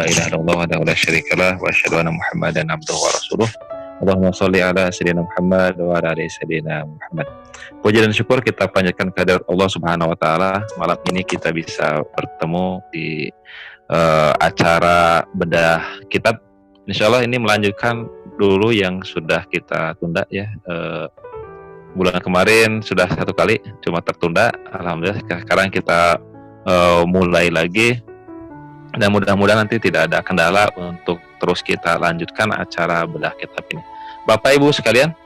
la ilaha illallah wahdahu la syarikalah wa asyhadu anna Muhammadan abduhu wa rasuluh. Allahumma sholli ala sayyidina Muhammad wa ala ali sayyidina Muhammad. Puji dan syukur kita panjatkan kehadirat Allah Subhanahu wa taala. Malam ini kita bisa bertemu di acara bedah kitab. Insyaallah ini melanjutkan dulu yang sudah kita tunda ya. Bulan kemarin sudah satu kali cuma tertunda. Alhamdulillah sekarang kita mulai lagi. Dan mudah-mudahan nanti tidak ada kendala untuk terus kita lanjutkan acara bedah kitab ini. Bapak Ibu sekalian,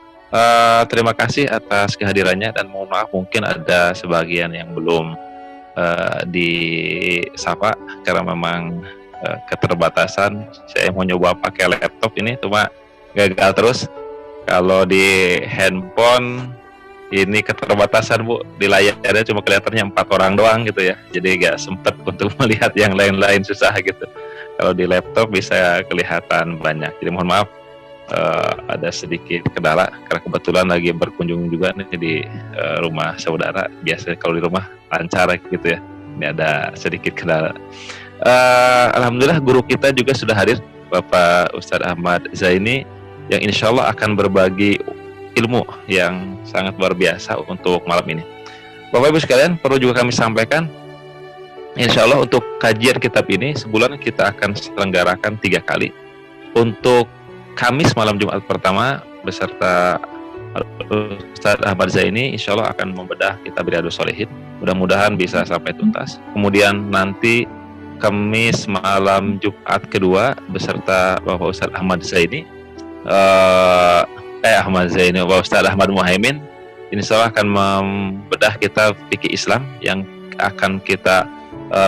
terima kasih atas kehadirannya dan mohon maaf mungkin ada sebagian yang belum disapa karena memang keterbatasan. Saya mau nyoba pakai laptop ini cuma gagal terus. Kalau di handphone ini keterbatasan Bu, di layarnya cuma kelihatannya 4 orang doang gitu ya, jadi gak sempet untuk melihat yang lain-lain, susah gitu. Kalau di laptop bisa kelihatan banyak, jadi mohon maaf ada sedikit kendala karena kebetulan lagi berkunjung juga nih di rumah saudara. Biasanya kalau di rumah lancar gitu ya, ini ada sedikit kendala. Alhamdulillah guru kita juga sudah hadir, Bapak Ustadz Ahmad Zaini, yang insya Allah akan berbagi ilmu yang sangat luar biasa untuk malam ini. Bapak Ibu sekalian, perlu juga kami sampaikan, insya Allah untuk kajian kitab ini sebulan kita akan selenggarakan 3 kali. Untuk Kamis malam Jumat pertama beserta Ustadz Ahmad Zaini insya Allah akan membedah kitab Riyadhus Shalihin. Mudah-mudahan bisa sampai tuntas. Kemudian nanti Kamis malam Jumat kedua beserta Bapak Ustadz Ahmad Zaini, Ahmad Zaini, Ustaz Ahmad Muhaimin, insya Allah akan membedah kitab Fikih Islam yang akan kita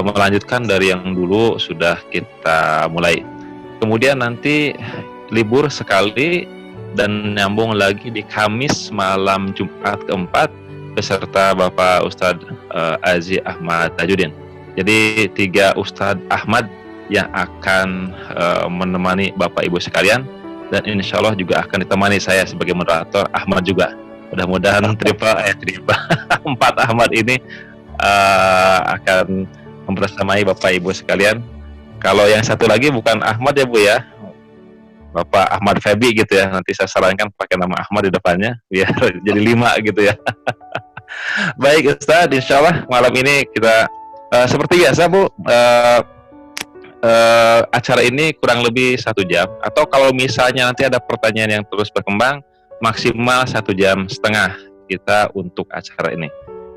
melanjutkan dari yang dulu sudah kita mulai. Kemudian nanti libur sekali dan nyambung lagi di Kamis malam Jumat keempat beserta Bapak Ustadz Aziz Ahmad Tajuddin. Jadi 3 Ustadz Ahmad yang akan menemani Bapak Ibu sekalian. Dan insya Allah juga akan ditemani saya sebagai moderator Ahmad juga. Mudah-mudahan 4 Ahmad ini akan membersamai Bapak Ibu sekalian. Kalau yang satu lagi bukan Ahmad ya Bu ya, Bapak Ahmad Febi gitu ya. Nanti saya sarankan pakai nama Ahmad di depannya biar jadi 5 gitu ya. Baik Ustaz, insya Allah malam ini kita seperti biasa Bu, acara ini kurang lebih 1 jam, atau kalau misalnya nanti ada pertanyaan yang terus berkembang maksimal 1,5 jam kita untuk acara ini.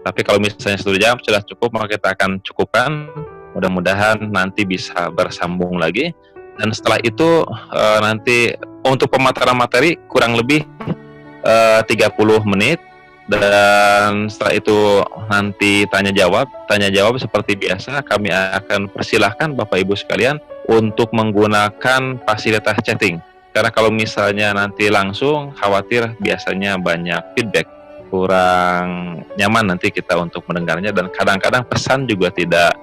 Tapi kalau misalnya 1 jam sudah cukup, maka kita akan cukupkan. Mudah-mudahan nanti bisa bersambung lagi. Dan setelah itu nanti untuk pemaparan materi kurang lebih 30 menit. Dan setelah itu nanti tanya jawab seperti biasa. Kami akan persilahkan Bapak Ibu sekalian untuk menggunakan fasilitas chatting, karena kalau misalnya nanti langsung khawatir biasanya banyak feedback, kurang nyaman nanti kita untuk mendengarnya, dan kadang-kadang pesan juga tidak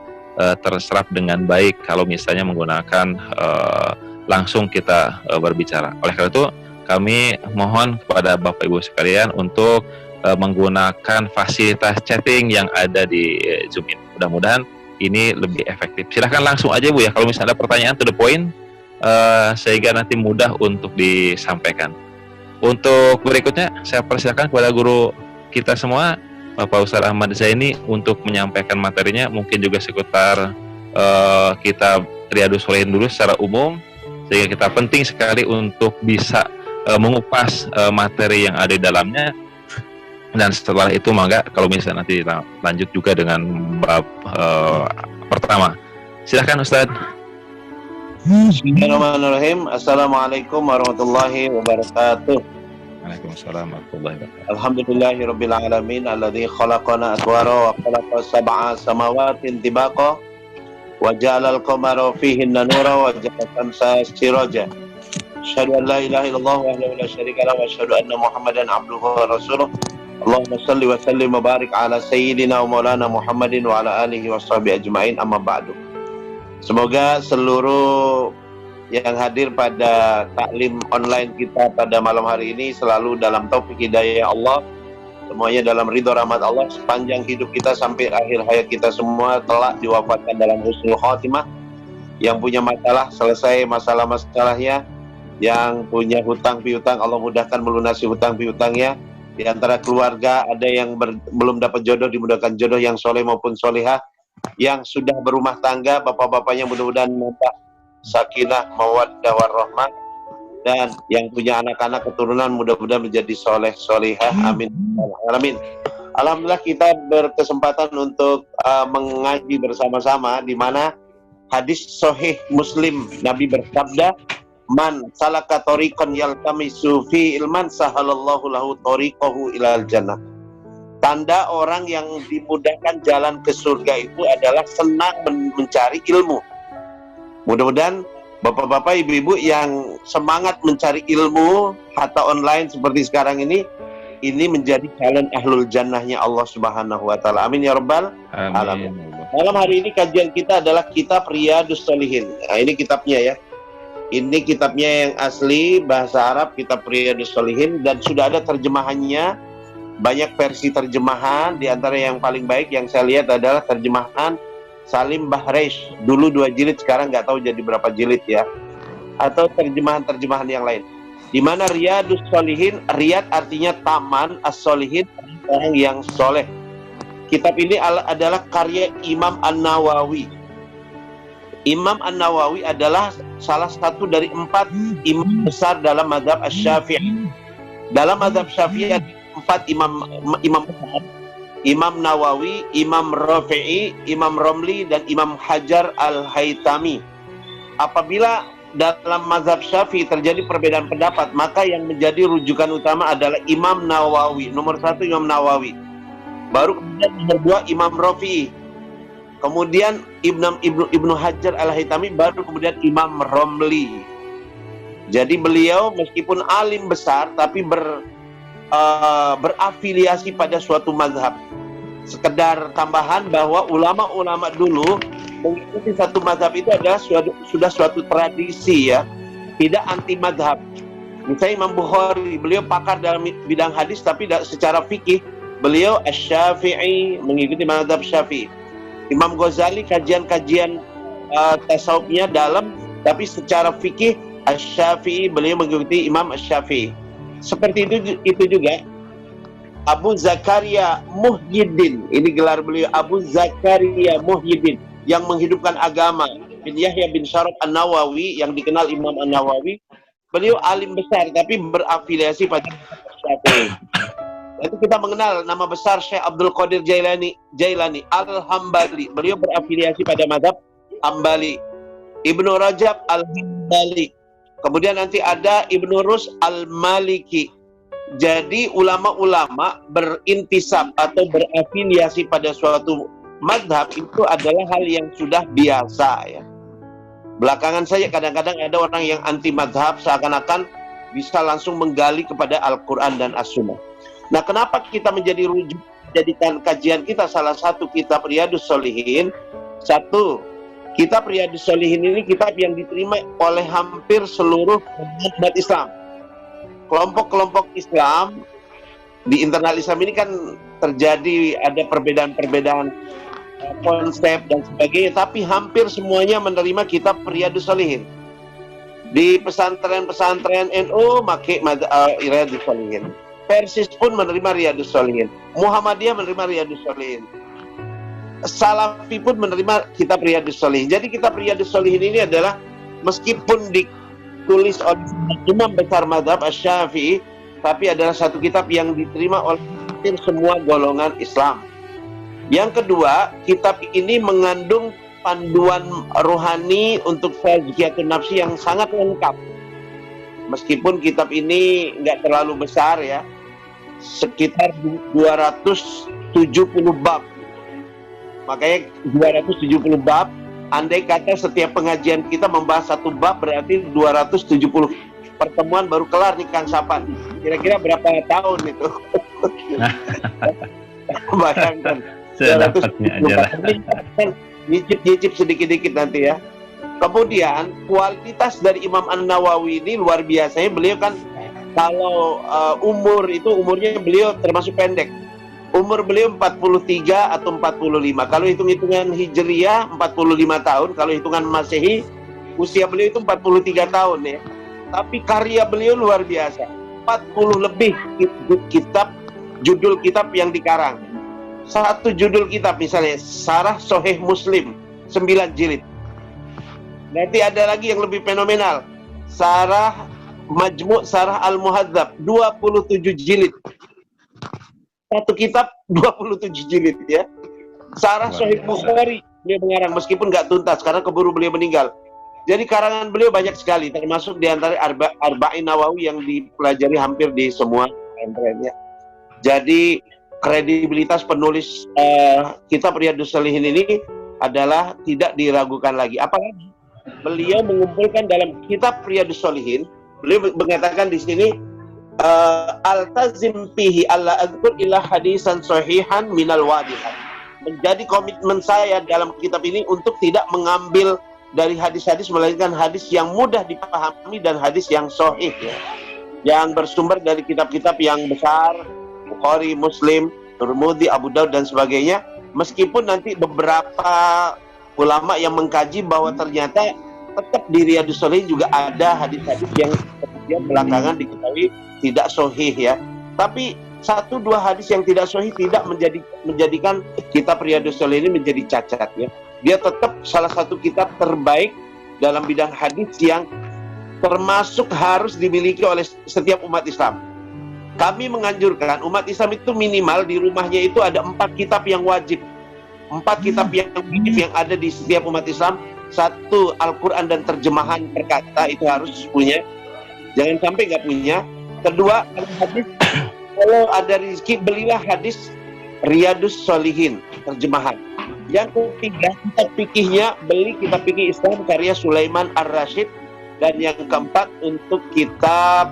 terserap dengan baik kalau misalnya menggunakan langsung kita berbicara. Oleh karena itu kami mohon kepada Bapak Ibu sekalian untuk menggunakan fasilitas chatting yang ada di Zoom ini. Mudah-mudahan ini lebih efektif. Silahkan langsung aja Bu ya, kalau misalnya ada pertanyaan to the point, sehingga nanti mudah untuk disampaikan. Untuk berikutnya saya persilakan kepada guru kita semua, Bapak Ustadz Ahmad Zaini, untuk menyampaikan materinya. Mungkin juga seputar kitab Riyadhus Shalihin dulu secara umum, sehingga kita penting sekali untuk bisa mengupas materi yang ada di dalamnya. Dan setelah itu mangga kalau misalnya nanti lanjut juga dengan bab pertama. Silakan Ustadz. Bismillahirrahmanirrahim. Assalamualaikum warahmatullahi wabarakatuh. Waalaikumsalam warahmatullahi wabarakatuh. Alhamdulillahirabbil alamin alladzi khalaqana atwara wa khalaqa sab'a samawatin tibaqa wa ja'alal qamara fihinna nura wa ja'ala syamsa siraja. Asyhadu an la ilaha illallah wahdahu la syarika lahu wa asyhadu anna Muhammadan abduhu wa rasuluh. Allahumma salli wa sallim wa barik ala sayyidina wa maulana Muhammadin wa ala alihi wa sahbihi ajma'in, amma ba'du. Semoga seluruh yang hadir pada taklim online kita pada malam hari ini selalu dalam taufik hidayah Allah, semuanya dalam ridho rahmat Allah, sepanjang hidup kita sampai akhir hayat kita semua telah diwafatkan dalam husnul khatimah, Yang punya masalah selesai masalah-masalahnya. Yang punya hutang piutang Allah mudahkan melunasi hutang piutangnya. Di antara keluarga ada yang belum dapat jodoh, dimudahkan jodoh yang soleh maupun solehah. Yang sudah berumah tangga, bapak-bapaknya mudah-mudahan menambah sakinah, mawaddah, warahmah. Dan yang punya anak-anak keturunan mudah-mudahan menjadi soleh solehah. Amin. Amin. Alhamdulillah kita berkesempatan untuk mengaji bersama-sama, di mana hadis sahih Muslim Nabi bersabda, man salaka tariqan yaltamisu fi ilman sahalallahu lahu tariqahu ilal jannah. Tanda orang yang dimudahkan jalan ke surga itu adalah senang mencari ilmu. Mudah-mudahan bapak-bapak, ibu-ibu yang semangat mencari ilmu hatta online seperti sekarang ini menjadi calon ahlul jannahnya Allah Subhanahu wa taala. Amin ya rabbal alamin. Malam hari ini kajian kita adalah kitab Riyadhus Shalihin. Nah, ini kitabnya ya. Ini kitabnya yang asli bahasa Arab, kitab Riyadhus Shalihin, dan sudah ada terjemahannya. Banyak versi terjemahan, di antara yang paling baik yang saya lihat adalah terjemahan Salim Bahresh. Dulu 2 jilid, sekarang nggak tahu jadi berapa jilid ya. Atau terjemahan-terjemahan yang lain. Di mana Riyadhus Shalihin, Riyad artinya taman, As-Shalihin orang yang soleh. Kitab ini adalah karya Imam An-Nawawi. Imam An-Nawawi adalah salah satu dari 4 imam besar dalam mazhab Asy-Syafi'i. Dalam mazhab Syafi'i ada 4 imam besar. Imam Nawawi, Imam Rafi'i, Imam Romli, dan Imam Hajar Al-Haytami. Apabila dalam mazhab Syafi'i terjadi perbedaan pendapat, maka yang menjadi rujukan utama adalah Imam Nawawi. Nomor 1 Imam Nawawi. Baru kemudian nomor 2 Imam Rafi'i. Kemudian Ibnu Hajar Al-Haytami, baru kemudian Imam Romli. Jadi beliau meskipun alim besar tapi berafiliasi pada suatu mazhab. Sekedar tambahan bahwa ulama-ulama dulu mengikuti satu mazhab itu adalah sudah suatu tradisi ya, tidak anti mazhab. Misalnya Imam Bukhari, beliau pakar dalam bidang hadis, tapi secara fikih beliau Asy-Syafi'i, mengikuti mazhab Syafi'i. Imam Ghazali kajian-kajian tasawufnya dalam, tapi secara fikih Asy-Syafi'i, beliau mengikuti Imam Asy-Syafi'i. Seperti itu juga Abu Zakaria Muhyiddin, ini gelar beliau, Abu Zakaria Muhyiddin, yang menghidupkan agama, bin Yahya bin Syaraf An-Nawawi, yang dikenal Imam An-Nawawi. Beliau alim besar tapi berafiliasi pada Syafi'i. Nanti kita mengenal nama besar Syekh Abdul Qadir Jailani Al-Hambali. Beliau berafiliasi pada mazhab Hambali. Ibnu Rajab Al-Hambali. Kemudian nanti ada Ibnu Rus Al-Maliki. Jadi ulama-ulama berintisab atau berafiliasi pada suatu mazhab itu adalah hal yang sudah biasa ya. Belakangan saja kadang-kadang ada orang yang anti mazhab, seakan-akan bisa langsung menggali kepada Al-Quran dan As-Sunnah. Nah, kenapa kita menjadi rujuk, jadikan kajian kita salah satu kitab Riyadhus Shalihin? Satu, kitab Riyadhus Shalihin ini kitab yang diterima oleh hampir seluruh umat Islam. Kelompok-kelompok Islam di internal Islam ini kan terjadi ada perbedaan-perbedaan konsep dan sebagainya, tapi hampir semuanya menerima kitab Riyadhus Shalihin. Di pesantren-pesantren NU pakai Riyadhus Shalihin. Persis pun menerima Riyadhus Shalihin. Muhammadiyah menerima Riyadhus Shalihin. Salafi pun menerima kitab Riyadhus Shalihin. Jadi kitab Riyadhus Shalihin ini adalah meskipun ditulis oleh imam besar mazhab Asy-Syafi'i, tapi adalah satu kitab yang diterima oleh hampir semua golongan Islam. Yang kedua, kitab ini mengandung panduan rohani untuk tazkiyatun nafsi yang sangat lengkap. Meskipun kitab ini nggak terlalu besar ya, sekitar 270 bab. Makanya 270 bab, andai kata setiap pengajian kita membahas satu bab, berarti 270 pertemuan baru kelar nih Kang Sapan. Kira-kira berapa tahun itu? Bayangkan. 270 bab. Nyicip sedikit-dikit nanti ya. Kemudian kualitas dari Imam An-Nawawi ini luar biasa. Beliau kan kalau umurnya beliau termasuk pendek. Umur beliau 43 atau 45. Kalau hitung-hitungan Hijriah 45 tahun, kalau hitungan Masehi usia beliau itu 43 tahun ya. Tapi karya beliau luar biasa. 40 lebih kitab, judul kitab yang dikarang. Satu judul kitab misalnya Syarah Sahih Muslim 9 jilid. Nanti ada lagi yang lebih fenomenal, Syarah Majmu' Syarah Al-Muhadzab 27 jilid. Satu kitab 27 jilid ya. Syarah Sahih Bukhari beliau mengarang meskipun nggak tuntas karena keburu beliau meninggal. Jadi karangan beliau banyak sekali, termasuk diantara Arba'in Nawawi yang dipelajari hampir di semua pesantrennya. Jadi kredibilitas penulis kitab Riyadhus Shalihin ini adalah tidak diragukan lagi. Apalagi beliau mengumpulkan dalam kitab Riyadhus Shalihin, beliau mengatakan di sini altazim fihi alla adzkur illa hadisan sahihan minal wadihat. Menjadi komitmen saya dalam kitab ini untuk tidak mengambil dari hadis-hadis melainkan hadis yang mudah dipahami dan hadis yang sahih ya. Yang bersumber dari kitab-kitab yang besar, Bukhari, Muslim, Tirmidzi, Abu Daud dan sebagainya. Meskipun nanti beberapa ulama yang mengkaji bahwa ternyata tetap di Riyadhus Shalihin juga ada hadis-hadis yang kemudian belakangan diketahui tidak sahih ya. Tapi 1-2 hadis yang tidak sahih tidak menjadikan kitab Riyadhus Shalihin ini menjadi cacat ya. Dia tetap salah satu kitab terbaik dalam bidang hadis yang termasuk harus dimiliki oleh setiap umat Islam. Kami menganjurkan umat Islam itu minimal di rumahnya itu ada 4 kitab yang wajib. 4 kitab yang wajib yang ada di setiap umat Islam. 1 Al-Quran dan terjemahan perkata itu harus punya. Jangan sampai nggak punya. Kedua, hadis, kalau ada rezeki belilah hadis Riyadhus Shalihin terjemahan. Yang ketiga, kitab fikihnya beli kitab fikih Islam karya Sulaiman Ar-Rasyid. Dan yang keempat untuk kitab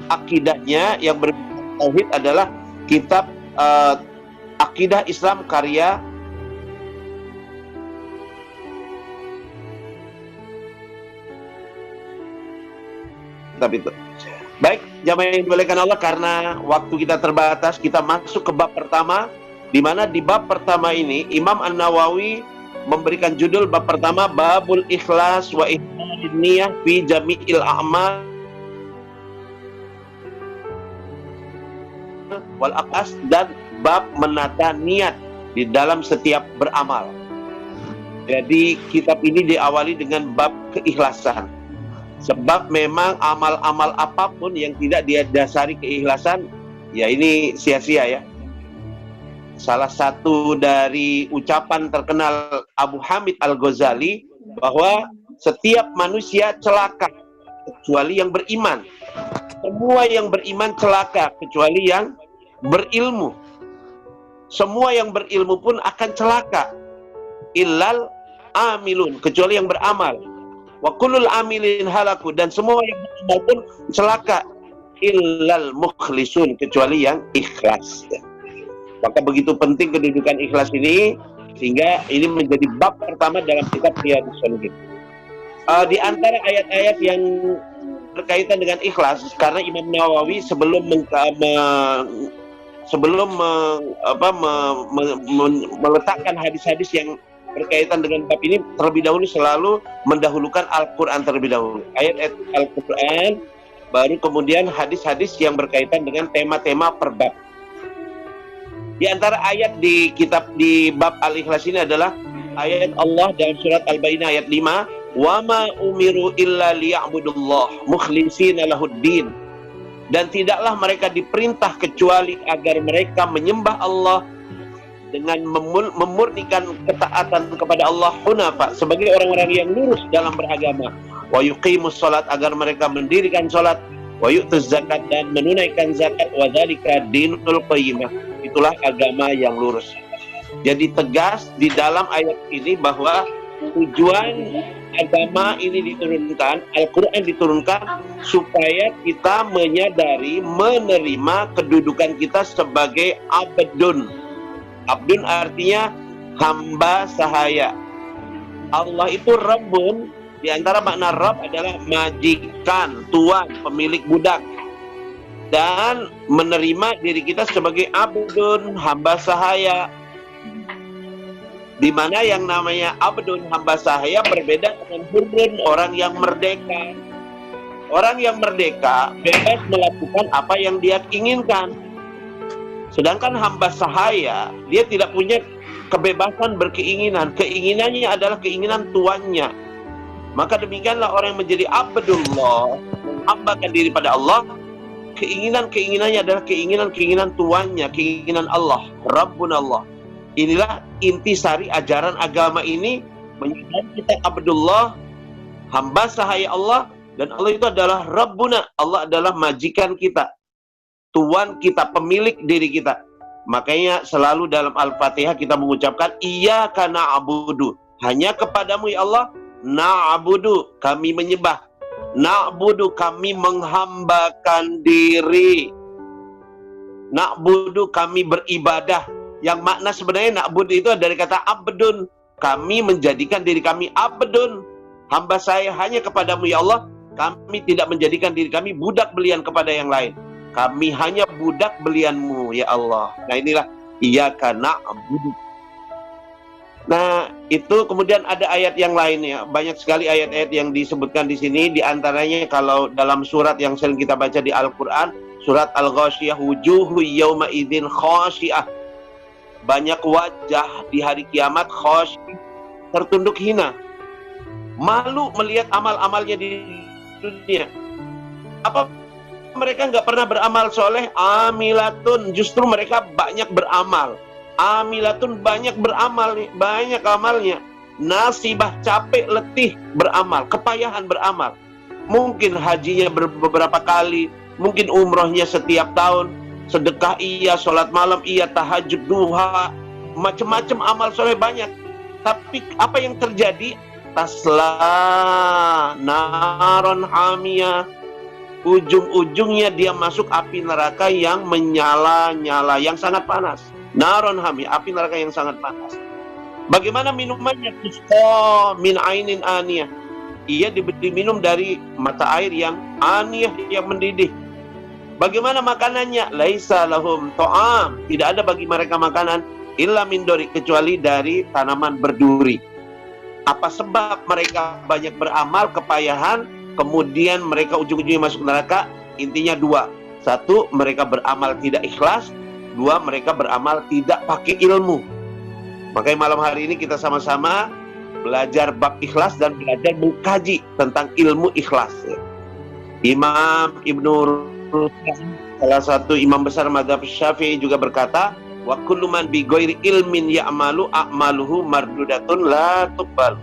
akidahnya yang bertauhid adalah kitab Akidah Islam karya kitab itu. Baik, jamaah yang dimuliakan Allah, karena waktu kita terbatas, kita masuk ke bab pertama, di mana di bab pertama ini Imam An-Nawawi memberikan judul bab pertama Babul Ikhlas wa Ihmalin Niyah fi Jami'il A'mal wal Aqas, dan bab menata niat di dalam setiap beramal. Jadi kitab ini diawali dengan bab keikhlasan. Sebab memang amal-amal apapun yang tidak didasari keikhlasan, ya ini sia-sia ya. Salah satu dari ucapan terkenal Abu Hamid Al-Ghazali bahwa setiap manusia celaka kecuali yang beriman. Semua yang beriman celaka kecuali yang berilmu. Semua yang berilmu pun akan celaka. Illal amilun, kecuali yang beramal. Wa kullul amilin halaku, dan semua yang beramal pun celaka. Illal mukhlisun, kecuali yang ikhlas. Maka begitu penting kedudukan ikhlas ini, sehingga ini menjadi bab pertama dalam kitab Riyadhus Shalihin. Di antara ayat-ayat yang berkaitan dengan ikhlas, karena Imam Nawawi sebelum meletakkan hadis-hadis yang berkaitan dengan bab ini, terlebih dahulu selalu mendahulukan Al-Quran terlebih dahulu. Ayat-ayat Al-Quran, baru kemudian hadis-hadis yang berkaitan dengan tema-tema per bab. Di antara ayat di kitab di bab Al-Ikhlas ini adalah ayat Allah dalam surat Al-Baqarah ayat 5, "Wa ma umiru illa liya'budullah mukhlishina lahuddin." Dan tidaklah mereka diperintah kecuali agar mereka menyembah Allah dengan memurnikan ketaatan kepada Allah hunafa, sebagai orang-orang yang lurus dalam beragama. Wa yuqimus salat, agar mereka mendirikan salat. Wa yu'tuz zakat, dan menunaikan zakat. Wa dzalika dinul qayyimah, itulah agama yang lurus. Jadi tegas di dalam ayat ini bahwa tujuan agama ini diturunkan, Al-Quran diturunkan supaya kita menyadari, menerima kedudukan kita sebagai abdun. Abdun artinya hamba sahaya. Allah itu Rabbun, di antara makna Rabb adalah majikan, tuan, pemilik budak. dan menerima diri kita sebagai abdun, hamba sahaya. Di mana yang namanya abdun, hamba sahaya, berbeda dengan hurun, orang yang merdeka. Orang yang merdeka bebas melakukan apa yang dia inginkan. Sedangkan hamba sahaya, dia tidak punya kebebasan berkeinginan. Keinginannya adalah keinginan tuannya. Maka demikianlah orang yang menjadi abdullah, menghambakan diri pada Allah, keinginannya adalah keinginan tuannya, keinginan Allah, Rabbun Allah. Inilah intisari ajaran agama ini, menjadikan kita abdullah, hamba sahaya Allah, dan Allah itu adalah Rabbuna. Allah adalah majikan kita, Tuhan kita, pemilik diri kita. Makanya selalu dalam Al-Fatihah kita mengucapkan Iyyaka na'budu, hanya kepadamu ya Allah, na'budu, kami menyembah, na'budu, kami menghambakan diri, na'budu, kami beribadah. Yang makna sebenarnya na'budu itu dari kata abdun, kami menjadikan diri kami abdun, hamba saya hanya kepadamu ya Allah. Kami tidak menjadikan diri kami budak belian kepada yang lain. Kami hanya budak belianmu ya Allah. Nah inilah Iyyaka na'budu. Nah itu kemudian ada ayat yang lain ya. Banyak sekali ayat-ayat yang disebutkan di sini. Di antaranya kalau dalam surat yang sering kita baca di Al-Quran, surat Al-Ghasyiyah, wujuhu yawma idzin khasyiah. Banyak wajah di hari kiamat khasyiah, tertunduk hina, malu melihat amal-amalnya di dunia. Apa mereka nggak pernah beramal soleh? Amilatun, justru mereka banyak beramal. Amilatun, banyak beramal nih, banyak amalnya. Nasibah, capek, letih beramal, kepayahan beramal. Mungkin hajinya beberapa kali, mungkin umrohnya setiap tahun, sedekah iya, sholat malam iya, tahajud, duha, macam-macam amal soleh banyak. Tapi apa yang terjadi? Tasla naron hamiyah, ujung-ujungnya dia masuk api neraka yang menyala-nyala, yang sangat panas. Naron hamiyah, api neraka yang sangat panas. Bagaimana minumannya? Tusqa min ainin aniyah, ia diberi minum dari mata air yang aniyah, yang mendidih. Bagaimana makanannya? Laisa lahum ta'am, tidak ada bagi mereka makanan illa min dori, kecuali dari tanaman berduri. Apa sebab mereka banyak beramal, kepayahan, kemudian mereka ujung-ujungnya masuk neraka? Intinya dua. Satu, mereka beramal tidak ikhlas. Dua, mereka beramal tidak pakai ilmu. Makanya malam hari ini kita sama-sama belajar bab ikhlas dan belajar mengkaji tentang ilmu ikhlas. Imam Ibnu Rusdan, salah satu imam besar mazhab Syafi'i, juga berkata, wa kullu man bi ghairi ilmin ya'malu a'maluhu mardudatun la tuqbal.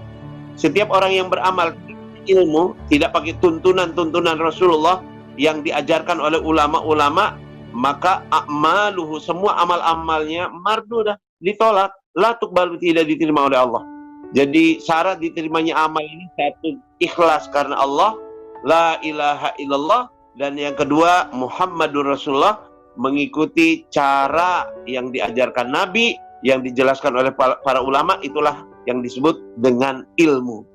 Setiap orang yang beramal ilmu, tidak pakai tuntunan Rasulullah yang diajarkan oleh ulama-ulama, maka a'maluhu, semua amal-amalnya mardudah, ditolak, la tuqbal, tidak diterima oleh Allah. Jadi syarat diterimanya amal ini, satu, ikhlas karena Allah, la ilaha illallah, dan yang kedua Muhammadur Rasulullah, mengikuti cara yang diajarkan Nabi, yang dijelaskan oleh para ulama. Itulah yang disebut dengan ilmu.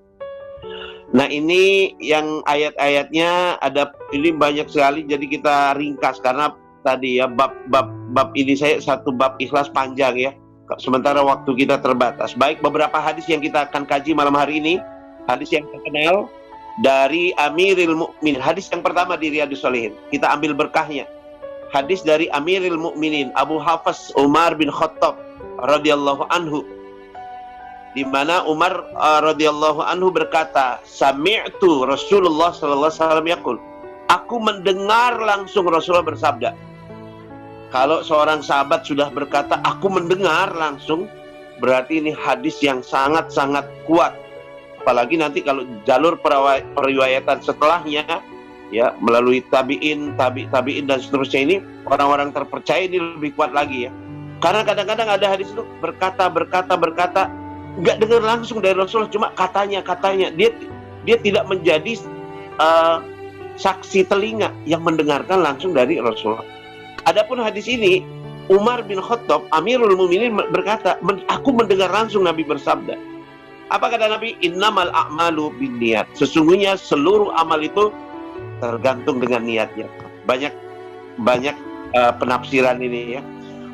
Nah ini yang ayat-ayatnya ada, ini banyak sekali, jadi kita ringkas karena tadi ya bab ini saya satu bab ikhlas panjang ya, sementara waktu kita terbatas. Baik, beberapa hadis yang kita akan kaji malam hari ini, hadis yang terkenal dari Amirul Mukminin. Hadis yang pertama di Riyadhus Shalihin, kita ambil berkahnya. Hadis dari Amirul Mukminin Abu Hafs Umar bin Khattab radhiyallahu anhu, di mana Umar radhiyallahu anhu berkata, sami'tu Rasulullah sallallahu alaihi wasallam yaqul, aku mendengar langsung Rasulullah bersabda. Kalau seorang sahabat sudah berkata aku mendengar langsung, berarti ini hadis yang sangat-sangat kuat. Apalagi nanti kalau jalur periwayatan setelahnya, ya, melalui tabi'in dan seterusnya, ini orang-orang terpercaya ini lebih kuat lagi ya. Karena kadang-kadang ada hadis itu berkata, nggak dengar langsung dari Rasulullah, cuma katanya. Dia tidak menjadi saksi telinga yang mendengarkan langsung dari Rasulullah. Adapun hadis ini, Umar bin Khattab, Amirul Mukminin, berkata, aku mendengar langsung Nabi bersabda. Apa kata Nabi? Innamal a'malu binniyat. Sesungguhnya seluruh amal itu tergantung dengan niatnya. Banyak banyak penafsiran ini ya.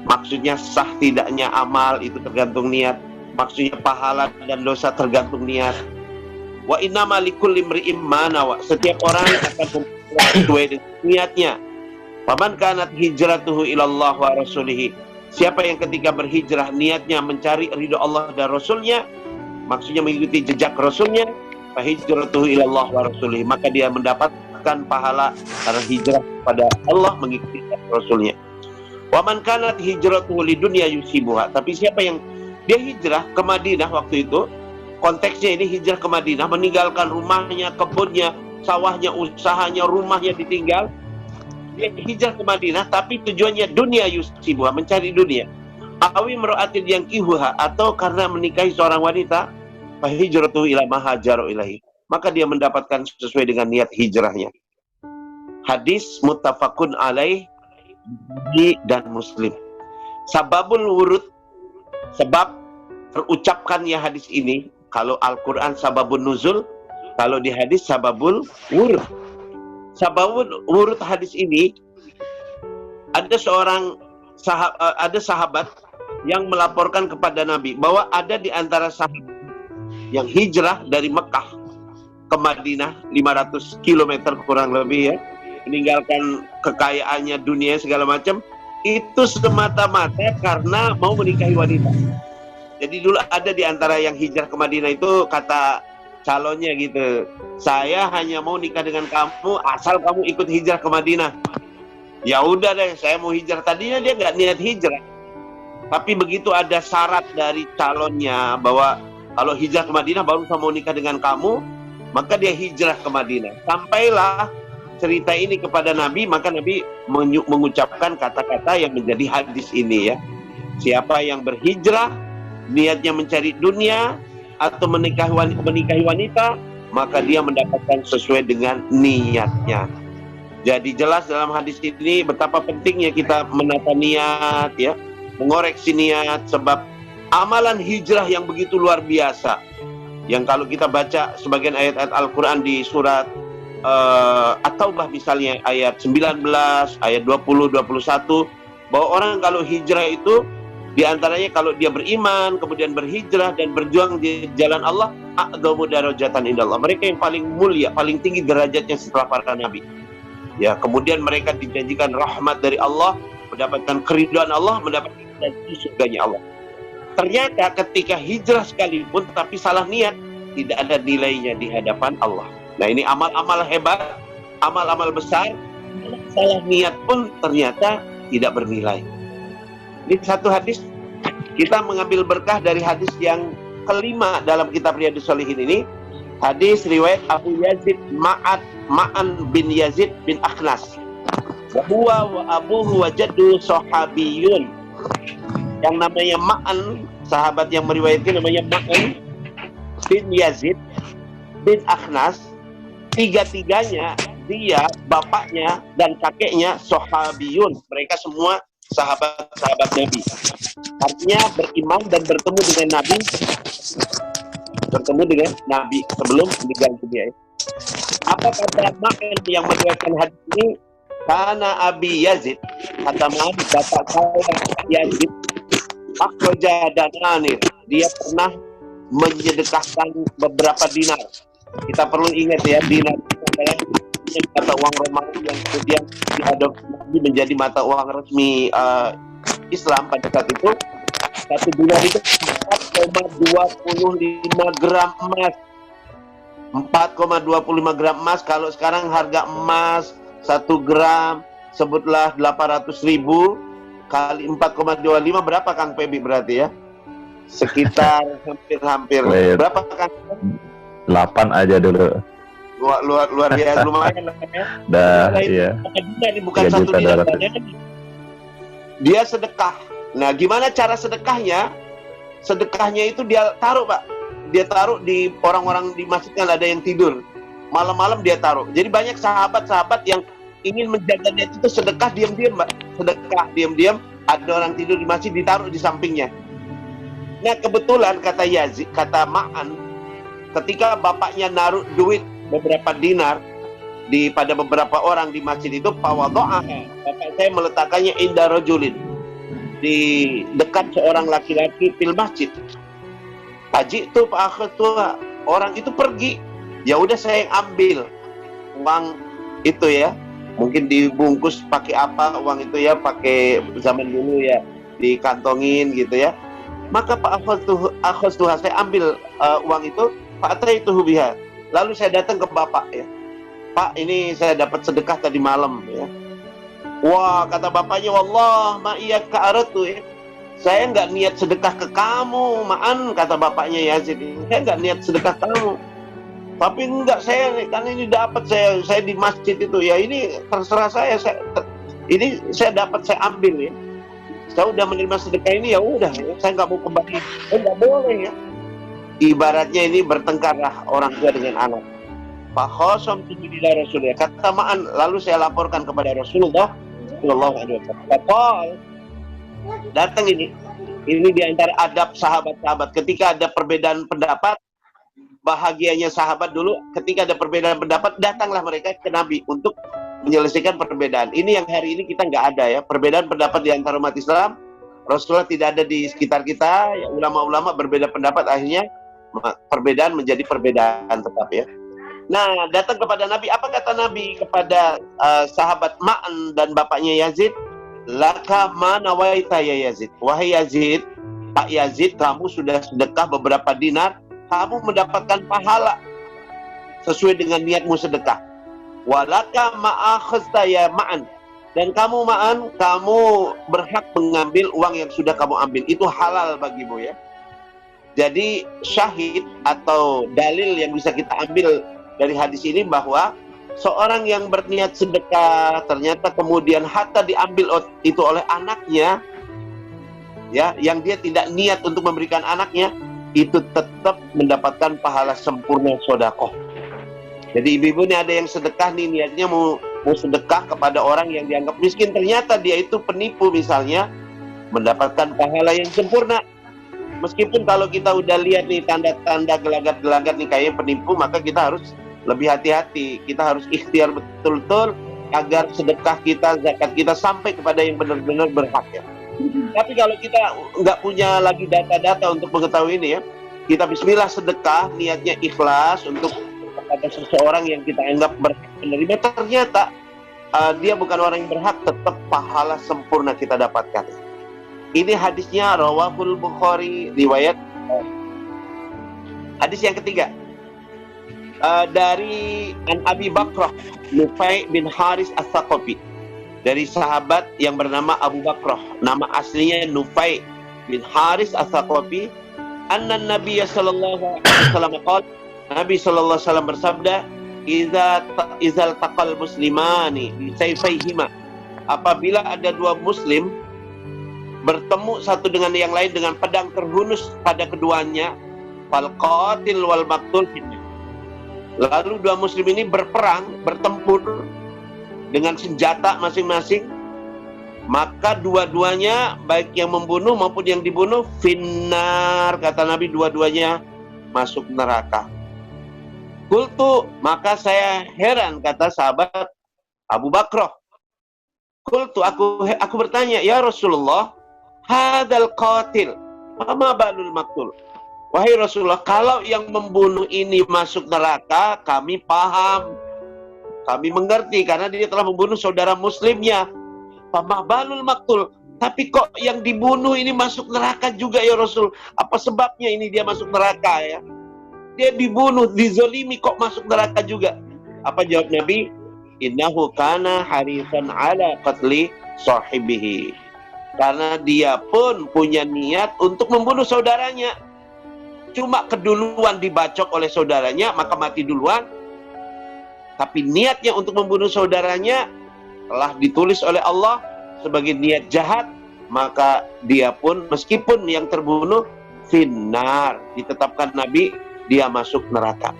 Maksudnya sah tidaknya amal itu tergantung niat. Maksudnya pahala dan dosa tergantung niat. Wa innama likulli imri'in ma nawa. Setiap orang akan sesuai dengan niatnya. Faman kanat hijratuhu ilallah wa rasulihi. Siapa yang ketika berhijrah niatnya mencari ridho Allah dan Rasulnya, maksudnya mengikuti jejak Rasulnya, fa hijratuhu ilallah wa rasulihi, maka dia mendapatkan pahala karena hijrah pada Allah mengikuti Rasulnya. Wa man kanat hijratuhu lidunya yusibuha. Tapi siapa yang dia hijrah ke Madinah waktu itu, konteksnya ini hijrah ke Madinah, meninggalkan rumahnya, kebunnya, sawahnya, usahanya, rumahnya ditinggal. Dia hijrah ke Madinah, tapi tujuannya dunia yusibuha, mencari dunia. Awi meraatin yang kihuha, atau karena menikahi seorang wanita, fa hijratuhu ila ma hajaru ilahi, maka dia mendapatkan sesuai dengan niat hijrahnya. Hadis muttafaqun alaih dan Muslim. Sababul wurud, sebab terucapkannya hadis ini, kalau Al-Quran sababun nuzul, kalau di hadis sababul wurud. Sababul wurud hadis ini, ada sahabat yang melaporkan kepada Nabi bahwa ada di antara sahabat yang hijrah dari Mekah ke Madinah 500 km kurang lebih ya, meninggalkan kekayaannya, dunia segala macam, itu semata-mata karena mau menikahi wanita. Jadi dulu ada di antara yang hijrah ke Madinah itu kata calonnya gitu, saya hanya mau nikah dengan kamu asal kamu ikut hijrah ke Madinah. Ya udah deh, saya mau hijrah. Tadinya dia nggak niat hijrah, tapi begitu ada syarat dari calonnya bahwa kalau hijrah ke Madinah baru saya mau nikah dengan kamu, maka dia hijrah ke Madinah. Sampailah cerita ini kepada Nabi, maka Nabi mengucapkan kata-kata yang menjadi hadis ini ya. Siapa yang berhijrah niatnya mencari dunia atau menikahi wanita, maka dia mendapatkan sesuai dengan niatnya. Jadi jelas dalam hadis ini betapa pentingnya kita menata niat ya, mengoreksi niat, sebab amalan hijrah yang begitu luar biasa, yang kalau kita baca sebagian ayat-ayat Al-Quran di surat At-Taubah misalnya ayat 19, ayat 20, 21, bahwa orang kalau hijrah itu diantaranya kalau dia beriman, kemudian berhijrah dan berjuang di jalan Allah, a'dhamu darajatan indallah, mereka yang paling mulia, paling tinggi derajatnya setelah para nabi. Ya, kemudian mereka dijanjikan rahmat dari Allah, mendapatkan keridhaan Allah, mendapatkan surganya Allah. Ternyata ketika hijrah sekalipun tapi salah niat, tidak ada nilainya di hadapan Allah. Nah, ini amal-amal hebat, amal-amal besar, salah niat pun ternyata tidak bernilai. Ini satu hadis, kita mengambil berkah dari hadis yang kelima dalam kitab Riyadhus Shalihin ini. Hadis riwayat Abu Yazid Ma'an bin Yazid bin Akhnas. Wa huwa wa abuhu wa jaddu sahabiyun. Yang namanya Ma'an, sahabat yang meriwayatkan namanya Ma'an bin Yazid bin Akhnas. Tiga-tiganya, dia, bapaknya dan kakeknya sahabiyun. Mereka semua sahabat-sahabat Nabi. Artinya beriman dan bertemu dengan Nabi sebelum meninggal dunia. Apa kata Ma'an yang meriwayatkan hadis ini? Karena Abi Yazid, kata Ma'an, bapak saya Yazid, akhraja dananir, dia pernah menyedekahkan beberapa dinar. Kita perlu ingat ya, dinar adalah mata uang Romawi yang kemudian diadopsi menjadi mata uang resmi Islam pada saat itu. Satu dinar itu 4,25 gram emas. 4,25 gram emas. Kalau sekarang harga emas 1 gram sebutlah 800.000 kali 4,25 berapa Kang Pebi berarti ya? Sekitar hampir berapa Kang? 8 aja dulu. Luar biasa, lumayan lah ya. Dah, iya. Ini bukan 1 dinar. Dia sedekah. Nah, gimana cara sedekahnya? Sedekahnya itu dia taruh, Pak. Dia taruh di orang-orang di masjid, kan ada yang tidur. Malam-malam dia taruh. Jadi banyak sahabat-sahabat yang ingin menjaga niat itu sedekah diam-diam, Pak. Sedekah diam-diam, ada orang tidur di masjid, ditaruh di sampingnya. Nah, kebetulan kata Yazid, kata Ma'an, ketika bapaknya naruh duit beberapa dinar pada beberapa orang di masjid itu, fawadha'aha, bapak saya meletakkannya inda rajulin, di dekat seorang laki-laki fil masjid. Haji itu Pak Akhtuha, orang itu pergi, ya udah saya yang ambil uang itu ya, mungkin dibungkus pakai apa uang itu ya, pakai zaman dulu ya, dikantongin gitu ya. Maka Pak Akhtuha, saya ambil uang itu, Pak Ataituhu biha, lalu saya datang ke bapak ya, Pak, ini saya dapat sedekah tadi malam ya. Wah, kata bapaknya, wallah ma iya ka'aratu ya, saya nggak niat sedekah ke kamu, Ma'an, kata bapaknya Yazid. Saya nggak niat sedekah kamu. Tapi enggak, saya kan ini dapat, saya di masjid itu ya, ini terserah saya ini saya dapat, saya ambil ya. Saya udah menerima sedekah ini, ya udah, ya, saya nggak mau kembali. Nggak boleh ya. Ibaratnya ini bertengkarlah orang tua dengan anak. Pak Khosom ila Rasulullah, kata Ma'an, lalu saya laporkan kepada Rasulullah Sallallahu Alaihi Wasallam. Datang ini di antara adab sahabat-sahabat. Ketika ada perbedaan pendapat, bahagianya sahabat dulu, ketika ada perbedaan pendapat, datanglah mereka ke Nabi untuk menyelesaikan perbedaan. Ini yang hari ini kita nggak ada ya, perbedaan pendapat di antara umat Islam. Rasulullah tidak ada di sekitar kita, ya, ulama-ulama berbeda pendapat, akhirnya perbedaan menjadi perbedaan tetap ya. Nah, datang kepada Nabi, apa kata Nabi kepada sahabat Ma'an dan bapaknya Yazid? Laka ma nawaita ya Yazid. Wahai Yazid, Pak Yazid, kamu sudah sedekah beberapa dinar, kamu mendapatkan pahala sesuai dengan niatmu sedekah. Walaka ma akhadta ya Ma'an. Dan kamu Ma'an, kamu berhak mengambil uang yang sudah kamu ambil. Itu halal bagimu ya. Jadi syahid atau dalil yang bisa kita ambil dari hadis ini bahwa seorang yang berniat sedekah ternyata kemudian harta diambil itu oleh anaknya ya, yang dia tidak niat untuk memberikan anaknya, itu tetap mendapatkan pahala sempurna sedekah. Jadi ibu-ibu ini ada yang sedekah nih, niatnya mau sedekah kepada orang yang dianggap miskin, ternyata dia itu penipu misalnya, mendapatkan pahala yang sempurna. Meskipun kalau kita udah lihat nih tanda-tanda gelagat-gelagat nih kayak penipu, maka kita harus lebih hati-hati. Kita harus ikhtiar betul-betul agar sedekah kita, zakat kita sampai kepada yang benar-benar berhak ya. Tapi kalau kita nggak punya lagi data-data untuk mengetahui ini ya, kita bismillah sedekah, niatnya ikhlas untuk kepada seseorang yang kita anggap berhak menerima, ternyata dia bukan orang yang berhak, tetap pahala sempurna kita dapatkan. Ini hadisnya rawahul Bukhari, riwayat. Hadis yang ketiga, dari An Abi Bakrah Nufai bin Haris As-Saqafi, dari sahabat yang bernama Abu Bakrah, nama aslinya Nufai bin Haris As-Saqafi, anna Nabi sallallahu alaihi wasallam qala, Nabi sallallahu alaihi wasallam bersabda, izal taqal muslimani bi sayfayhima, apabila ada dua muslim bertemu satu dengan yang lain dengan pedang terhunus pada keduanya, fal qatil wal maqtul fitnah. Lalu dua muslim ini berperang, bertempur dengan senjata masing-masing, maka dua-duanya, baik yang membunuh maupun yang dibunuh, finnar, kata Nabi, dua-duanya masuk neraka. Qultu, maka saya heran, kata sahabat Abu Bakrah. Qultu, aku bertanya, ya Rasulullah, hadal qatil, ma balul maqtul. Wahai Rasulullah, kalau yang membunuh ini masuk neraka, kami paham, kami mengerti, karena dia telah membunuh saudara muslimnya. Famahbalul maktul, tapi kok yang dibunuh ini masuk neraka juga ya Rasul? Apa sebabnya ini dia masuk neraka ya? Dia dibunuh, dizolimi, kok masuk neraka juga? Apa jawab Nabi? Innahu kana harisan ala qatli sahibihi. Karena dia pun punya niat untuk membunuh saudaranya. Cuma keduluan dibacok oleh saudaranya, maka mati duluan. Tapi niatnya untuk membunuh saudaranya telah ditulis oleh Allah sebagai niat jahat, maka dia pun meskipun yang terbunuh finnar, ditetapkan Nabi dia masuk neraka.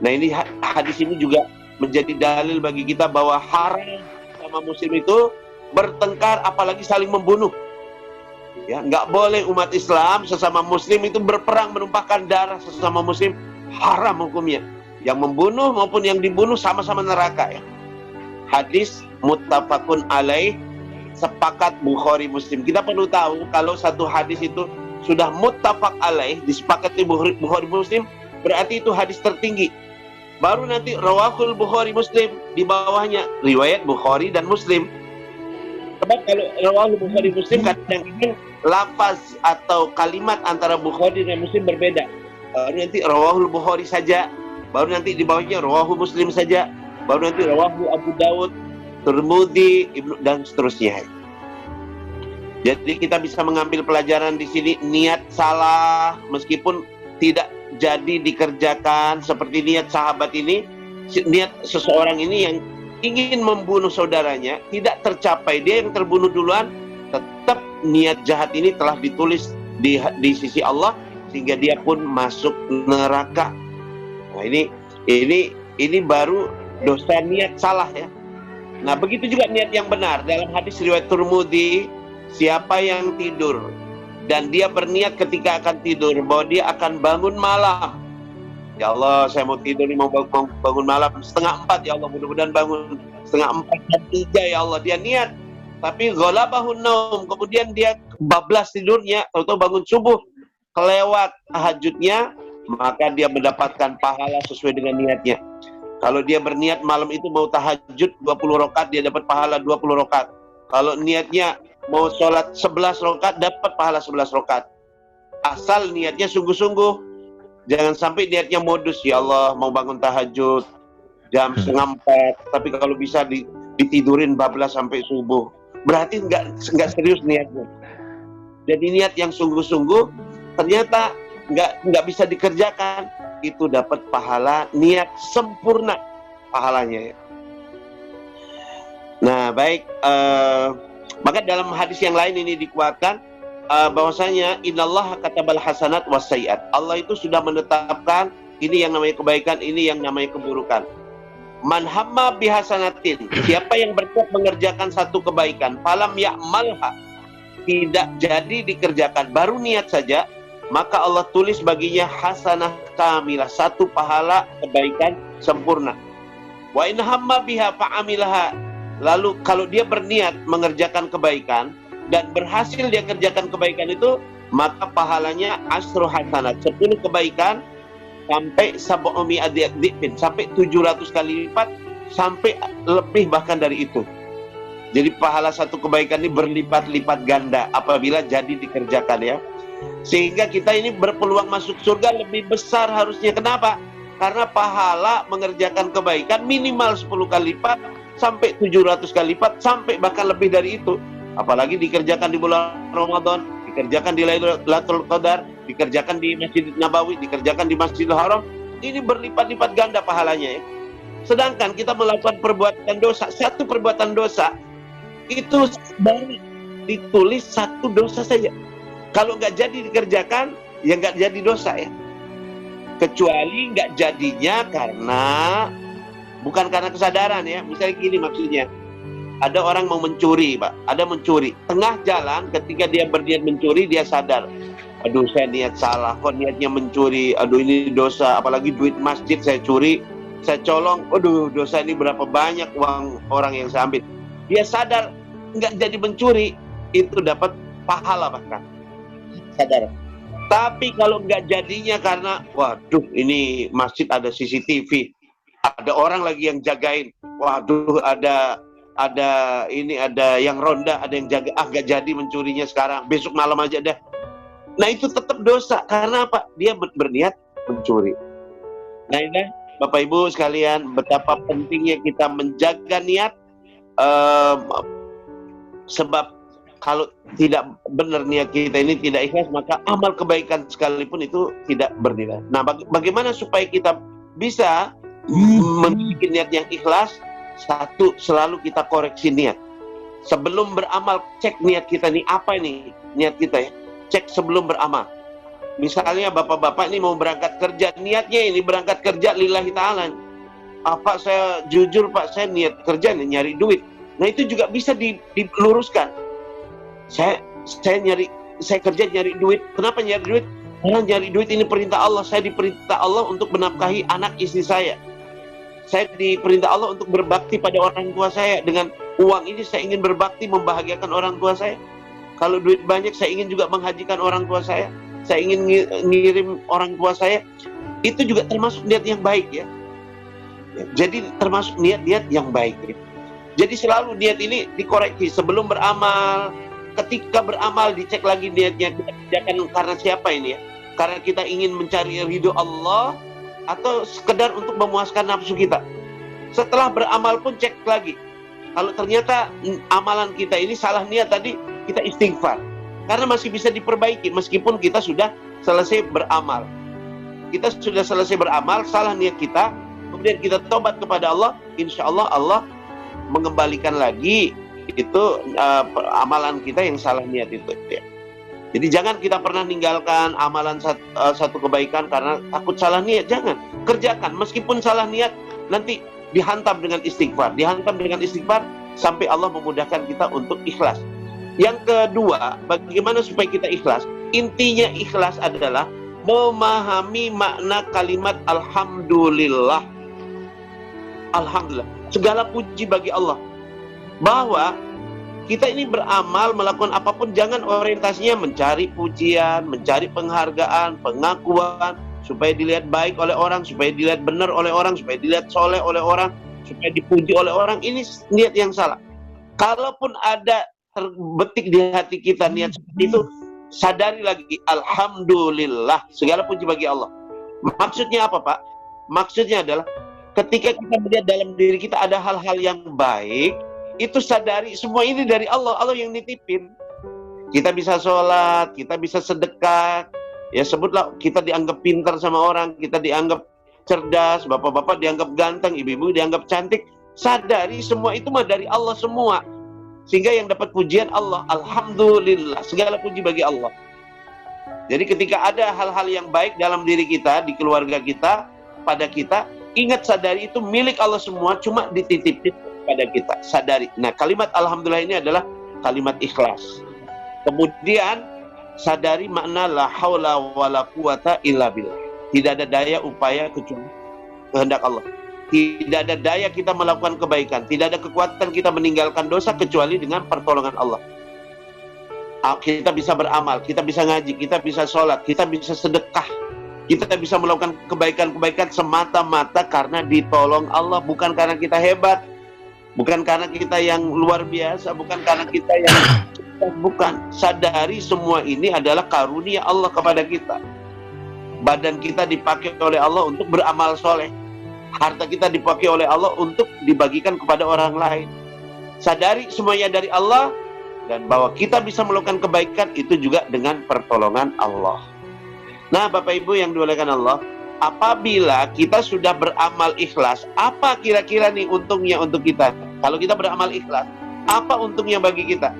Nah, ini hadis ini juga menjadi dalil bagi kita bahwa haram sama muslim itu bertengkar, apalagi saling membunuh. Ya, nggak boleh umat Islam sesama muslim itu berperang menumpahkan darah sesama muslim, haram hukumnya. Yang membunuh maupun yang dibunuh sama-sama neraka ya. Hadis muttafaqun alaih, sepakat Bukhari Muslim. Kita perlu tahu kalau satu hadis itu sudah muttafaq alaih, disepakati Bukhari Muslim, berarti itu hadis tertinggi. Baru nanti rawahul Bukhari Muslim, di bawahnya riwayat Bukhari dan Muslim. Sebab kalau rawahul Bukhari Muslim kadang-kadang lafaz atau kalimat antara Bukhari dan Muslim berbeda. Baru nanti rawahul Bukhari saja, baru nanti di bawahnya rawahul Muslim saja, baru nanti rawahul Abu Dawud, Tirmidzi, Ibnu dan seterusnya. Jadi kita bisa mengambil pelajaran di sini, niat salah meskipun tidak jadi dikerjakan seperti niat sahabat ini, niat seseorang ini yang ingin membunuh saudaranya tidak tercapai, dia yang terbunuh duluan, tetap niat jahat ini telah ditulis di sisi Allah sehingga dia pun masuk neraka. Nah, ini baru dosa niat salah ya. Nah, begitu juga niat yang benar. Dalam hadis riwayat Tirmidzi, siapa yang tidur dan dia berniat ketika akan tidur bahwa dia akan bangun malam. Ya Allah, saya mau tidur nih, mau bangun malam 3:30 ya Allah, mudah-mudahan bangun 3:30 dan 3 ya Allah. Dia niat, tapi ghalabahun naum, kemudian dia bablas tidurnya, atau bangun subuh kelewat tahajudnya, maka dia mendapatkan pahala sesuai dengan niatnya. Kalau dia berniat malam itu mau tahajud 20 rakaat, dia dapat pahala 20 rakaat. Kalau niatnya mau sholat 11 rakaat, dapat pahala 11 rakaat. Asal niatnya sungguh-sungguh. Jangan sampai niatnya modus, ya Allah mau bangun tahajud jam 3:30, tapi kalau bisa ditidurin bablas sampai subuh. Berarti nggak serius niatnya. Jadi niat yang sungguh-sungguh ternyata nggak bisa dikerjakan, itu dapat pahala niat sempurna pahalanya ya. Nah baik, maka dalam hadis yang lain ini dikuatkan bahwasanya innallaha katabal hasanat wassayiat. Allah itu sudah menetapkan ini yang namanya kebaikan, ini yang namanya keburukan. Man hamma bihasanatin, siapa yang berniat mengerjakan satu kebaikan, falam ya'malha, tidak jadi dikerjakan, baru niat saja, maka Allah tulis baginya hasanah kamilah, satu pahala kebaikan sempurna. Wa in hamma biha fa'amilaha, lalu kalau dia berniat mengerjakan kebaikan dan berhasil dia kerjakan kebaikan itu, maka pahalanya asru hasanat, 10 kebaikan sampai sab'umi adhifin, sampai 700 kali lipat, sampai lebih bahkan dari itu. Jadi pahala satu kebaikan ini berlipat-lipat ganda apabila jadi dikerjakan ya. Sehingga kita ini berpeluang masuk surga lebih besar harusnya. Kenapa? Karena pahala mengerjakan kebaikan minimal 10 kali lipat sampai 700 kali lipat, sampai bahkan lebih dari itu. Apalagi dikerjakan di bulan Ramadan, dikerjakan di Lailatul Qadar, dikerjakan di Masjid Nabawi, dikerjakan di Masjidil Haram, ini berlipat-lipat ganda pahalanya ya. Sedangkan kita melakukan perbuatan dosa, satu perbuatan dosa itu baru ditulis satu dosa saja. Kalau nggak jadi dikerjakan, ya nggak jadi dosa ya. Kecuali nggak jadinya karena bukan karena kesadaran ya. Misalnya gini maksudnya. Ada orang mau mencuri, Pak. Ada mencuri. Tengah jalan ketika dia berniat mencuri, dia sadar. Aduh, saya niat salah. Kok niatnya mencuri? Aduh, ini dosa. Apalagi duit masjid saya curi, saya colong. Aduh, dosa ini berapa banyak uang orang yang saya ambil. Dia sadar, nggak jadi mencuri, itu dapat pahala bahkan. Sadar. Tapi kalau nggak jadinya karena, waduh, ini masjid ada CCTV. Ada orang lagi yang jagain. Waduh, ada yang ronda, ada yang jaga, gak jadi mencurinya sekarang, besok malam aja deh. Nah itu tetap dosa, karena apa? Dia berniat mencuri. Nah ini Bapak Ibu sekalian, betapa pentingnya kita menjaga niat, sebab kalau tidak benar niat kita ini tidak ikhlas, maka amal kebaikan sekalipun itu tidak bernilai. Nah bagaimana supaya kita bisa memiliki niat yang ikhlas? Satu, selalu kita koreksi niat. Sebelum beramal, cek niat kita nih, apa ini niat kita ya. Cek sebelum beramal. Misalnya bapak-bapak ini mau berangkat kerja, niatnya ini berangkat kerja lillahi ta'ala. Pak saya jujur Pak, saya niat kerja nih, nyari duit. Nah itu juga bisa diluruskan. Saya kerja nyari duit. Kenapa nyari duit? Karena nyari duit ini perintah Allah. Saya diperintah Allah untuk menafkahi anak istri saya. Saya diperintah Allah untuk berbakti pada orang tua saya. Dengan uang ini saya ingin berbakti membahagiakan orang tua saya. Kalau duit banyak saya ingin juga menghajikan orang tua saya. Saya ingin ngirim orang tua saya. Itu juga termasuk niat yang baik ya. Jadi termasuk niat-niat yang baik ya. Jadi selalu niat ini dikoreksi sebelum beramal. Ketika beramal dicek lagi niatnya, kita kerjakan karena siapa ini ya? Karena kita ingin mencari ridho Allah atau sekedar untuk memuaskan nafsu kita. Setelah beramal pun cek lagi. Kalau ternyata amalan kita ini salah niat tadi, kita istighfar. Karena masih bisa diperbaiki meskipun kita sudah selesai beramal. Kita sudah selesai beramal, salah niat kita, kemudian kita tobat kepada Allah, insya Allah Allah mengembalikan lagi itu amalan kita yang salah niat itu ya. Jadi jangan kita pernah ninggalkan amalan satu kebaikan karena takut salah niat. Jangan, kerjakan meskipun salah niat, nanti dihantam dengan istighfar, sampai Allah memudahkan kita untuk ikhlas. Yang kedua, bagaimana supaya kita ikhlas? Intinya ikhlas adalah memahami makna kalimat alhamdulillah. Alhamdulillah, segala puji bagi Allah. Bahwa kita ini beramal, melakukan apapun, jangan orientasinya mencari pujian, mencari penghargaan, pengakuan, supaya dilihat baik oleh orang, supaya dilihat benar oleh orang, supaya dilihat soleh oleh orang, supaya dipuji oleh orang. Ini niat yang salah. Kalaupun ada terbetik di hati kita niat seperti itu, sadari lagi, alhamdulillah, segala puji bagi Allah. Maksudnya apa, Pak? Maksudnya adalah ketika kita melihat dalam diri kita ada hal-hal yang baik, itu sadari semua ini dari Allah, Allah yang nitipin. Kita bisa sholat, kita bisa sedekah, ya sebutlah kita dianggap pintar sama orang, kita dianggap cerdas, bapak-bapak dianggap ganteng, ibu-ibu dianggap cantik. Sadari semua itu mah dari Allah semua. Sehingga yang dapat pujian Allah, alhamdulillah, segala puji bagi Allah. Jadi ketika ada hal-hal yang baik dalam diri kita, di keluarga kita, pada kita, ingat sadari itu milik Allah semua, cuma dititipin pada kita. Sadari. Nah, kalimat alhamdulillah ini adalah kalimat ikhlas. Kemudian sadari makna la haula wala quwata illa billah. Tidak ada daya upaya kecuali kehendak Allah. Tidak ada daya kita melakukan kebaikan, tidak ada kekuatan kita meninggalkan dosa kecuali dengan pertolongan Allah. Kita bisa beramal, kita bisa ngaji, kita bisa sholat, kita bisa sedekah, kita bisa melakukan kebaikan-kebaikan semata-mata karena ditolong Allah, bukan karena kita hebat, bukan karena kita yang luar biasa, bukan karena kita yang bukan. Sadari semua ini adalah karunia Allah kepada kita. Badan kita dipakai oleh Allah untuk beramal soleh. Harta kita dipakai oleh Allah untuk dibagikan kepada orang lain. Sadari semuanya dari Allah, dan bahwa kita bisa melakukan kebaikan itu juga dengan pertolongan Allah. Nah, Bapak Ibu yang dimuliakan Allah, apabila kita sudah beramal ikhlas, apa kira-kira nih untungnya untuk kita? Kalau kita beramal ikhlas, apa untungnya bagi kita?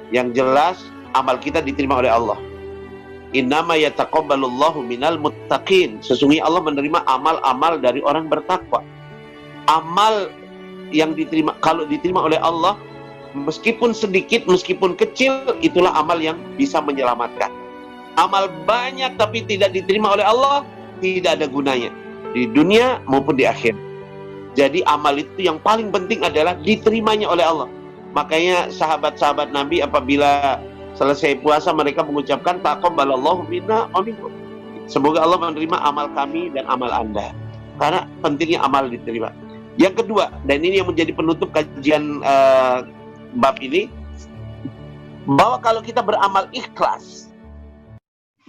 Yang jelas, amal kita diterima oleh Allah. Innama yataqabbalullahu minal muttaqin. Sesungguhnya Allah menerima amal-amal dari orang bertakwa. Amal yang diterima, kalau diterima oleh Allah, meskipun sedikit, meskipun kecil, itulah amal yang bisa menyelamatkan. Amal banyak tapi tidak diterima oleh Allah, tidak ada gunanya di dunia maupun di akhir. Jadi amal itu yang paling penting adalah diterimanya oleh Allah. Makanya sahabat-sahabat Nabi apabila selesai puasa mereka mengucapkan taqabbalallahu minna wa minkum. Semoga Allah menerima amal kami dan amal Anda. Karena pentingnya amal diterima. Yang kedua, dan ini yang menjadi penutup kajian bab ini, bahwa kalau kita beramal ikhlas,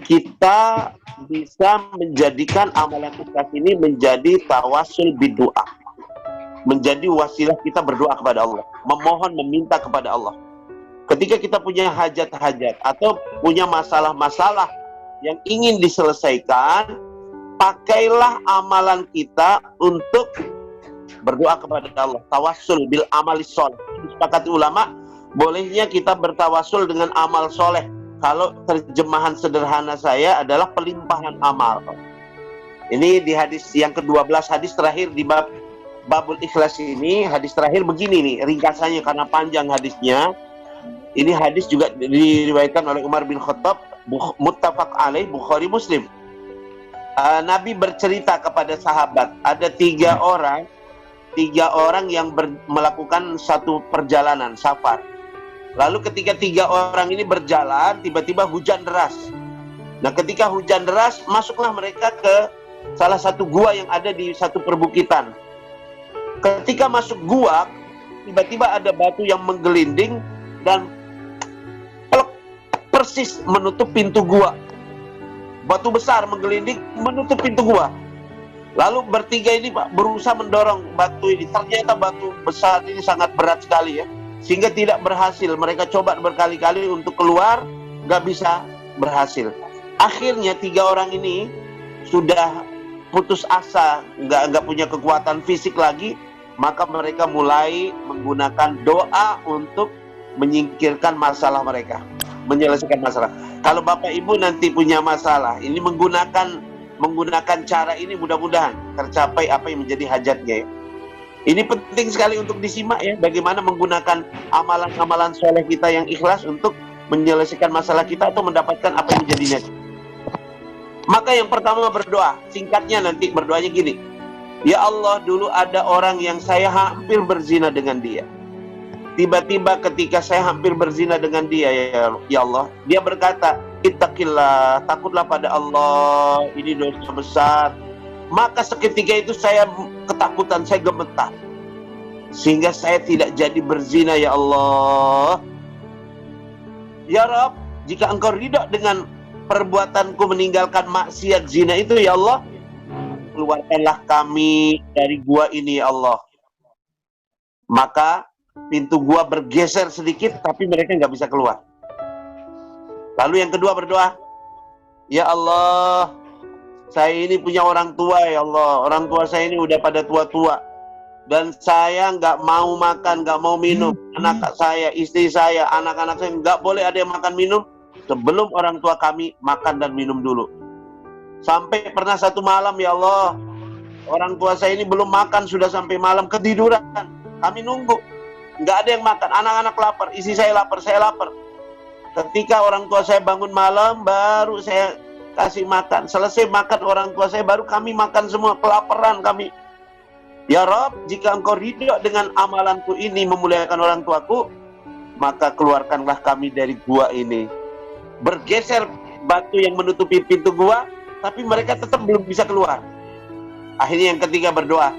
kita bisa menjadikan amalan ikhlas ini menjadi tawasul bidu'a, menjadi wasilah kita berdoa kepada Allah, memohon, meminta kepada Allah. Ketika kita punya hajat-hajat atau punya masalah-masalah yang ingin diselesaikan, pakailah amalan kita untuk berdoa kepada Allah. Tawassul bil amali sholeh. Disepakati ulama, bolehnya kita bertawasul dengan amal soleh. Kalau terjemahan sederhana saya adalah pelimpahan amal. Ini di hadis yang ke-12, hadis terakhir di babul ikhlas ini, hadis terakhir begini nih, ringkasannya karena panjang hadisnya. Ini hadis juga diriwayatkan oleh Umar bin Khattab muttafaq alaih, Bukhari Muslim. Nabi bercerita kepada sahabat, ada tiga orang yang melakukan satu perjalanan safar. Lalu ketika tiga orang ini berjalan, tiba-tiba hujan deras. Nah, ketika hujan deras, masuklah mereka ke salah satu gua yang ada di satu perbukitan. Ketika masuk gua, tiba-tiba ada batu yang menggelinding dan persis menutup pintu gua. Batu besar menggelinding menutup pintu gua. Lalu bertiga ini Pak berusaha mendorong batu ini. Ternyata batu besar ini sangat berat sekali ya, sehingga tidak berhasil. Mereka coba berkali-kali untuk keluar, nggak bisa berhasil. Akhirnya tiga orang ini sudah putus asa, nggak punya kekuatan fisik lagi. Maka mereka mulai menggunakan doa untuk menyingkirkan masalah mereka, menyelesaikan masalah. Kalau Bapak Ibu nanti punya masalah, ini menggunakan cara ini, mudah-mudahan tercapai apa yang menjadi hajatnya ya. Ini penting sekali untuk disimak ya, bagaimana menggunakan amalan-amalan soleh kita yang ikhlas untuk menyelesaikan masalah kita atau mendapatkan apa yang menjadinya. Maka yang pertama berdoa, singkatnya nanti berdoanya gini. Ya Allah, dulu ada orang yang saya hampir berzina dengan dia. Tiba-tiba ketika saya hampir berzina dengan dia, ya Allah, dia berkata, ittaqillah, takutlah pada Allah, ini dosa besar. Maka seketika itu saya ketakutan, saya gemetar, sehingga saya tidak jadi berzina ya Allah. Ya Rabb, jika engkau ridha dengan perbuatanku meninggalkan maksiat zina itu ya Allah, keluarkanlah kami dari gua ini ya Allah. Maka pintu gua bergeser sedikit, tapi mereka nggak bisa keluar. Lalu yang kedua berdoa, ya Allah, saya ini punya orang tua ya Allah. Orang tua saya ini udah pada tua-tua, dan saya nggak mau makan, nggak mau minum. Anak saya, istri saya, anak-anak saya nggak boleh ada yang makan minum sebelum orang tua kami makan dan minum dulu. Sampai pernah satu malam ya Allah, orang tua saya ini belum makan, sudah sampai malam ketiduran. Kami nunggu, nggak ada yang makan. Anak-anak lapar, istri saya lapar, saya lapar. Ketika orang tua saya bangun malam, baru saya kasih makan. Selesai makan orang tua saya, baru kami makan semua. Kelaparan kami. Ya Rabb, jika engkau ridha dengan amalanku ini memuliakan orang tuaku, maka keluarkanlah kami dari gua ini. Bergeser batu yang menutupi pintu gua, tapi mereka tetap belum bisa keluar. Akhirnya yang ketiga berdoa,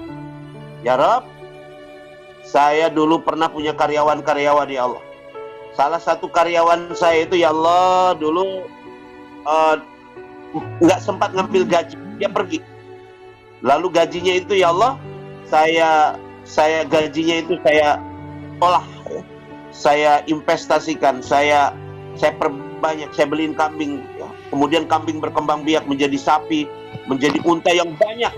ya Rabb, saya dulu pernah punya karyawan-karyawan ya Allah. Salah satu karyawan saya itu ya Allah dulu nggak sempat ngambil gaji, dia pergi. Lalu gajinya itu ya Allah, saya gajinya itu saya olah, saya investasikan, saya perbanyak, saya beliin kambing. Kemudian kambing berkembang biak menjadi sapi, menjadi unta yang banyak.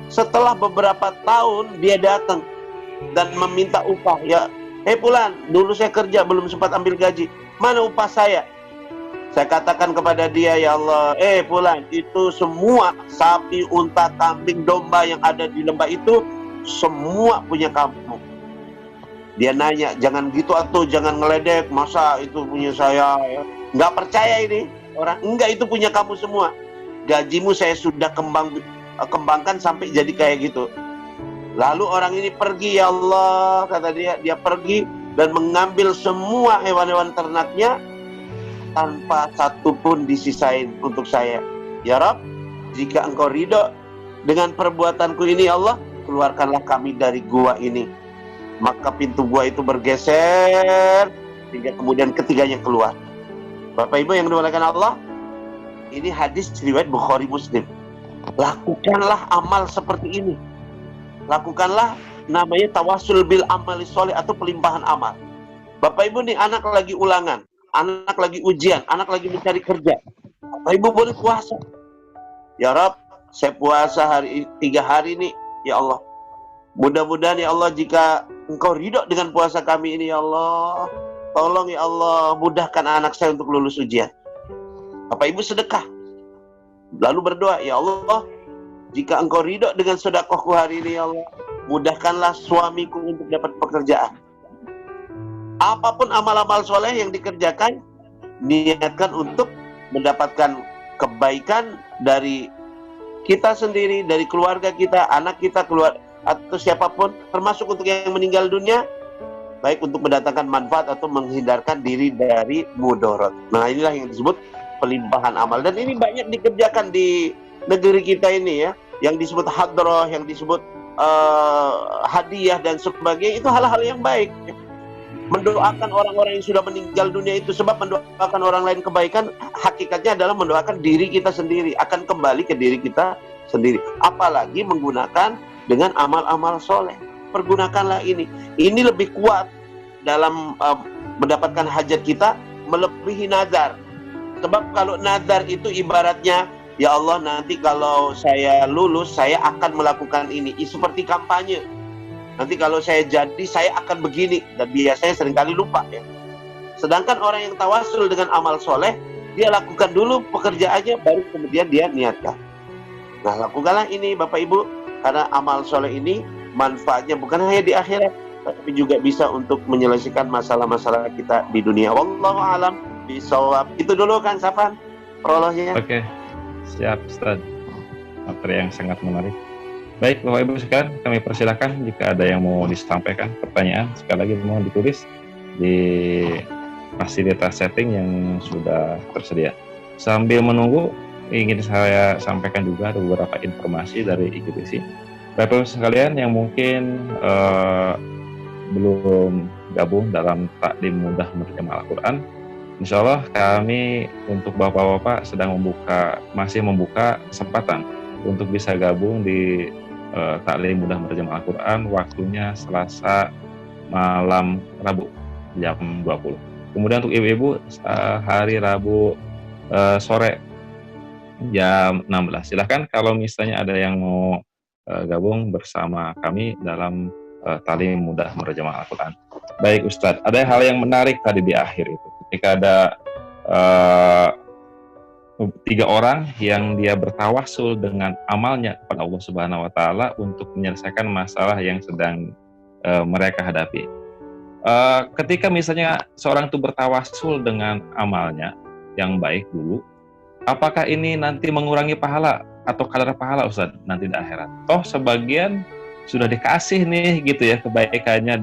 Setelah beberapa tahun dia datang dan meminta upah. Ya, Fulan, dulu saya kerja belum sempat ambil gaji. Mana upah saya? Saya katakan kepada dia, ya Allah, Fulan, itu semua sapi, unta, kambing, domba yang ada di lembah itu semua punya kamu. Dia nanya, jangan gitu atuh, jangan ngeledek, masa itu punya saya ya? Nggak percaya ini orang, enggak, itu punya kamu semua. Gajimu saya sudah kembangkan sampai jadi kayak gitu. Lalu orang ini pergi ya Allah, kata dia pergi dan mengambil semua hewan-hewan ternaknya tanpa satu pun disisain untuk saya. Ya Rabb, jika engkau ridha dengan perbuatanku ini ya Allah, keluarkanlah kami dari gua ini. Maka pintu gua itu bergeser hingga kemudian ketiganya keluar. Bapak Ibu yang dimuliakan Allah, ini hadis riwayat Bukhari Muslim. Lakukanlah amal seperti ini. Lakukanlah, namanya tawassul bil amali sholih atau pelimpahan amal. Bapak Ibu nih, anak lagi ulangan, anak lagi ujian, anak lagi mencari kerja. Bapak Ibu boleh puasa. Ya Rabb, saya puasa 3 hari ini, ya Allah. Mudah-mudahan ya Allah, jika engkau ridha dengan puasa kami ini ya Allah, tolong ya Allah, mudahkan anak saya untuk lulus ujian. Bapak Ibu sedekah. Lalu berdoa, ya Allah, jika engkau ridha dengan sedekahku hari ini ya Allah, mudahkanlah suamiku untuk dapat pekerjaan. Apapun amal-amal soleh yang dikerjakan, niatkan untuk mendapatkan kebaikan dari kita sendiri, dari keluarga kita, anak kita, keluar atau siapapun, termasuk untuk yang meninggal dunia, baik untuk mendatangkan manfaat atau menghindarkan diri dari mudarat. Nah, inilah yang disebut pelimpahan amal, dan ini banyak dikerjakan di negeri kita ini ya, yang disebut hadrah, yang disebut hadiah dan sebagainya. Itu hal-hal yang baik. Mendoakan orang-orang yang sudah meninggal dunia itu, sebab mendoakan orang lain kebaikan hakikatnya adalah mendoakan diri kita sendiri, akan kembali ke diri kita sendiri. Apalagi menggunakan dengan amal-amal soleh. Pergunakanlah ini lebih kuat dalam mendapatkan hajat kita melebihi nazar. Sebab kalau nazar itu ibaratnya, ya Allah, nanti kalau saya lulus saya akan melakukan ini, seperti kampanye. Nanti kalau saya jadi, saya akan begini. Dan biasanya seringkali lupa ya. Sedangkan orang yang tawasul dengan amal soleh, dia lakukan dulu pekerjaannya, baru kemudian dia niatkan. Nah, lakukanlah ini Bapak Ibu, karena amal soleh ini manfaatnya bukan hanya di akhirat, tapi juga bisa untuk menyelesaikan masalah-masalah kita di dunia. Wallahu a'lam bishawab. Itu dulu kan, Safan, prolognya. Oke, siap Ustaz. Materi yang sangat menarik. Baik, Bapak Ibu sekalian, kami persilakan jika ada yang mau disampaikan pertanyaan, sekali lagi mohon ditulis di fasilitas setting yang sudah tersedia. Sambil menunggu, ingin saya sampaikan juga ada beberapa informasi dari IGBC. Bapak Ibu sekalian yang mungkin belum gabung dalam taklim mudah menerjemah Al-Quran, insya Allah kami untuk Bapak-Bapak masih membuka kesempatan untuk bisa gabung di taklim mudah menerjemah Al-Quran, waktunya Selasa malam Rabu jam 20. Kemudian untuk ibu-ibu hari Rabu sore jam 16. Silahkan kalau misalnya ada yang mau gabung bersama kami dalam taklim mudah menerjemah Al-Quran. Baik Ustadz, ada hal yang menarik tadi di akhir itu. Ketika ada 3 orang yang dia bertawasul dengan amalnya kepada Allah Subhanahu wa Ta'ala untuk menyelesaikan masalah yang sedang mereka hadapi. Ketika misalnya seorang itu bertawasul dengan amalnya yang baik dulu, apakah ini nanti mengurangi pahala atau kadar pahala Ustaz nanti di akhirat? Toh sebagian sudah dikasih nih gitu ya kebaikannya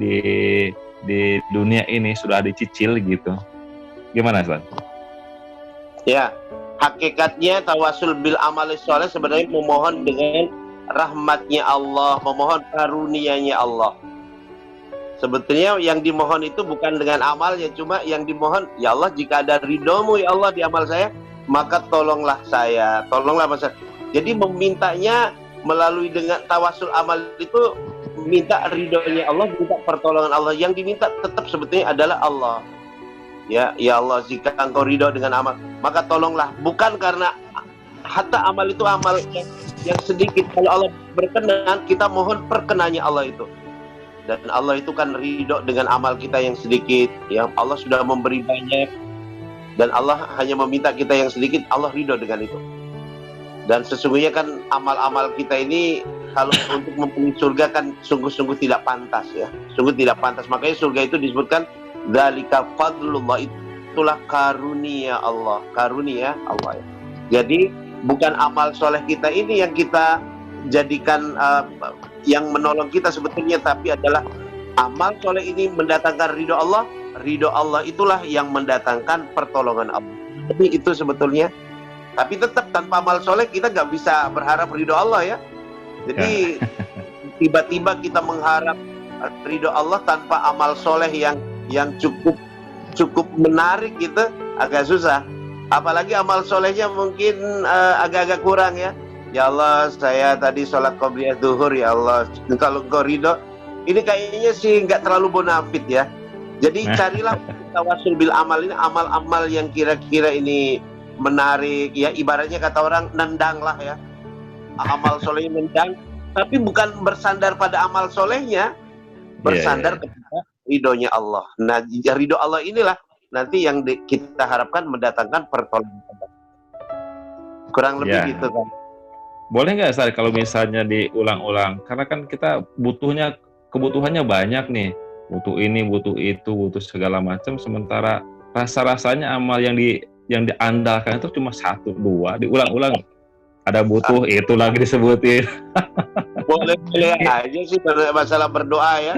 di dunia ini, sudah dicicil gitu. Gimana Ustaz? Ya, hakikatnya tawasul bil amali soleh sebenarnya memohon dengan rahmatnya Allah, memohon karunia-Nya Allah. Sebetulnya yang dimohon itu bukan dengan amalnya, cuma yang dimohon, ya Allah, jika ada ridho-Mu ya Allah di amal saya, maka tolonglah saya, tolonglah masa. Jadi memintanya melalui dengan tawasul amal itu minta ridhonya Allah, minta pertolongan Allah. Yang diminta tetap sebetulnya adalah Allah. Ya Allah, jika Engkau ridho dengan amal, maka tolonglah. Bukan karena hatta amal itu amal yang sedikit. Kalau Allah berkenan, kita mohon perkenannya Allah itu. Dan Allah itu kan ridho dengan amal kita yang sedikit. Ya, Allah sudah memberi banyak, dan Allah hanya meminta kita yang sedikit. Allah ridho dengan itu. Dan sesungguhnya kan amal-amal kita ini kalau untuk mempunyai surga kan sungguh-sungguh tidak pantas ya. Sungguh tidak pantas. Makanya surga itu disebutkan dzalika fadlullah, itulah karunia Allah. Karunia Allah ya. Jadi bukan amal soleh kita ini yang kita jadikan yang menolong kita sebetulnya, tapi adalah amal soleh ini mendatangkan ridho Allah. Ridho Allah itulah yang mendatangkan pertolongan Allah. Jadi itu sebetulnya. Tapi tetap tanpa amal soleh kita nggak bisa berharap ridho Allah ya. Jadi tiba-tiba kita mengharap ridho Allah tanpa amal soleh yang cukup menarik gitu, agak susah. Apalagi amal solehnya mungkin agak-agak kurang ya. Ya Allah, saya tadi sholat qobliyah zuhur, ya Allah, kalau Engkau ridho, ini kayaknya sih nggak terlalu bonafit ya. Jadi carilah tawasul bil amal ini, amal-amal yang kira-kira ini menarik ya, ibaratnya kata orang nendang lah ya, amal solehnya nendang, tapi bukan bersandar pada amal solehnya, bersandar kepada ridhonya Allah. Nah, ridho Allah inilah nanti yang kita harapkan mendatangkan pertolongan Allah. Kurang lebih gitu kan. Boleh nggak Ustaz kalau misalnya diulang-ulang, karena kan kita kebutuhannya banyak nih, butuh ini, butuh itu, butuh segala macam, sementara rasa-rasanya amal yang yang diandalkan itu cuma 1, 2, diulang-ulang. Ada butuh itu lagi disebutin. Boleh-boleh aja sih masalah berdoa ya.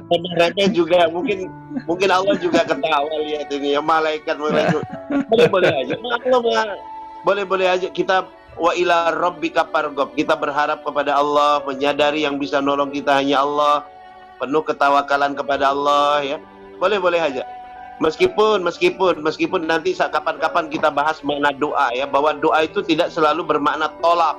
Mereka juga mungkin Allah juga ketawa lihat ini ya, malaikat. Boleh-boleh aja. Boleh-boleh aja kita wa ila rabbika farghab. Kita berharap kepada Allah, menyadari yang bisa nolong kita hanya Allah, penuh ketawakalan kepada Allah ya. Boleh-boleh aja. Meskipun nanti kapan-kapan kita bahas makna doa ya, bahwa doa itu tidak selalu bermakna tolak.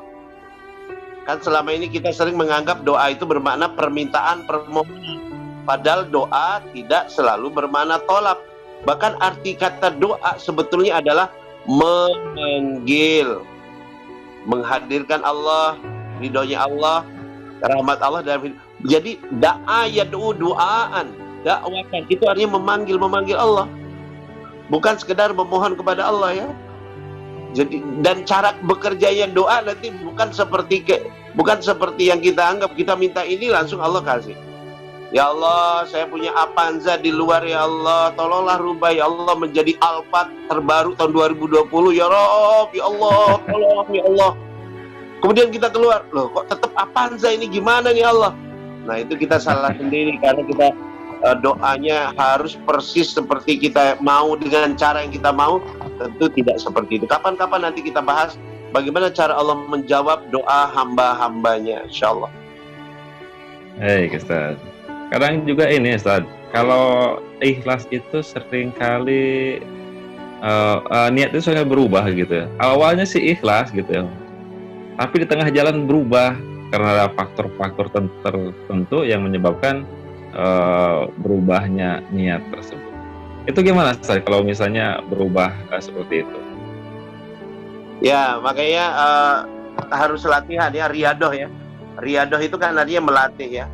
Kan selama ini kita sering menganggap doa itu bermakna permintaan, permohonan. Padahal doa tidak selalu bermakna tolak. Bahkan arti kata doa sebetulnya adalah memanggil, menghadirkan Allah, ridhonya Allah, rahmat Allah dalam hidup. Jadi da'a yad'u du'aan, dakwahkan itu artinya memanggil Allah, bukan sekedar memohon kepada Allah ya. Jadi dan cara bekerjanya doa nanti bukan seperti yang kita anggap, kita minta ini langsung Allah kasih. Ya Allah, saya punya Avanza di luar ya Allah, tolonglah rubah ya Allah menjadi Alphard terbaru tahun 2020 ya Rob, ya Allah, tolong ya Allah. Kemudian kita keluar, loh kok tetap Avanza ini, gimana nih Allah? Nah itu kita salah sendiri karena kita doanya harus persis seperti kita mau, dengan cara yang kita mau. Tentu tidak seperti itu. Kapan-kapan nanti kita bahas bagaimana cara Allah menjawab doa hamba-hambanya, insyaallah. Ustaz. Kadang juga ini Ustaz, kalau ikhlas itu seringkali niat itu suka berubah gitu ya. Awalnya sih ikhlas gitu ya, tapi di tengah jalan berubah karena ada faktor-faktor tertentu yang menyebabkan berubahnya niat tersebut. Itu gimana Ustaz kalau misalnya berubah seperti itu? Ya makanya harus latihan ya, riyadoh ya. Riyadoh itu kan artinya melatih ya.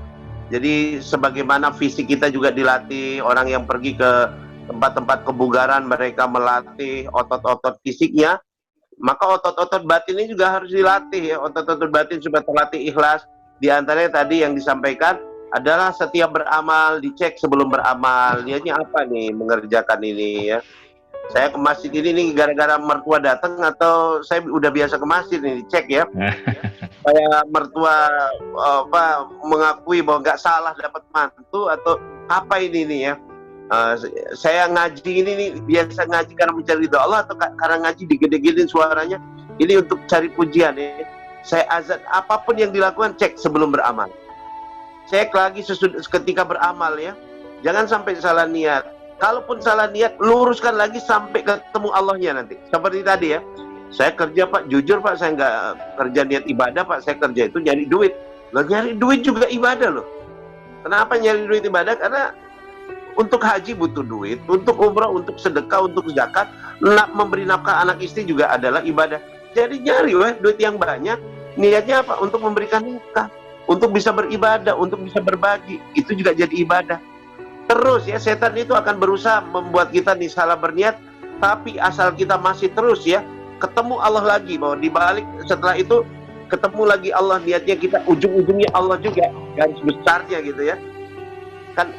Jadi sebagaimana fisik kita juga dilatih, orang yang pergi ke tempat-tempat kebugaran mereka melatih otot-otot fisiknya, maka otot-otot batinnya juga harus dilatih ya. Otot-otot batin supaya terlatih ikhlas. Di antaranya tadi yang disampaikan adalah setiap beramal dicek sebelum beramal, niatnya apa nih mengerjakan ini ya. Saya ke masjid ini nih gara-gara mertua datang atau saya udah biasa ke masjid nih, dicek ya. Saya mertua mengakui bahwa nggak salah dapat mantu atau apa ini nih ya. Saya ngaji ini nih biasa ngaji karena mencari ridho Allah atau karena ngaji digede-gedein suaranya ini untuk cari pujian ya. Saya azan, apapun yang dilakukan cek sebelum beramal. Cek lagi ketika beramal ya. Jangan sampai salah niat. Kalaupun salah niat, luruskan lagi sampai ketemu Allahnya nanti. Seperti tadi ya. Saya kerja Pak, jujur Pak, saya nggak kerja niat ibadah Pak. Saya kerja itu nyari duit. Loh, nyari duit juga ibadah loh. Kenapa nyari duit ibadah? Karena untuk haji butuh duit, untuk umrah, untuk sedekah, untuk zakat, memberi nafkah anak istri juga adalah ibadah. Jadi nyari duit yang banyak. Niatnya apa? Untuk memberikan nafkah, untuk bisa beribadah, untuk bisa berbagi, itu juga jadi ibadah. Terus ya, setan itu akan berusaha membuat kita nih salah berniat, tapi asal kita masih terus ya, ketemu Allah lagi, bahwa dibalik setelah itu ketemu lagi Allah, niatnya kita ujung-ujungnya Allah juga, garis besarnya gitu ya. Kan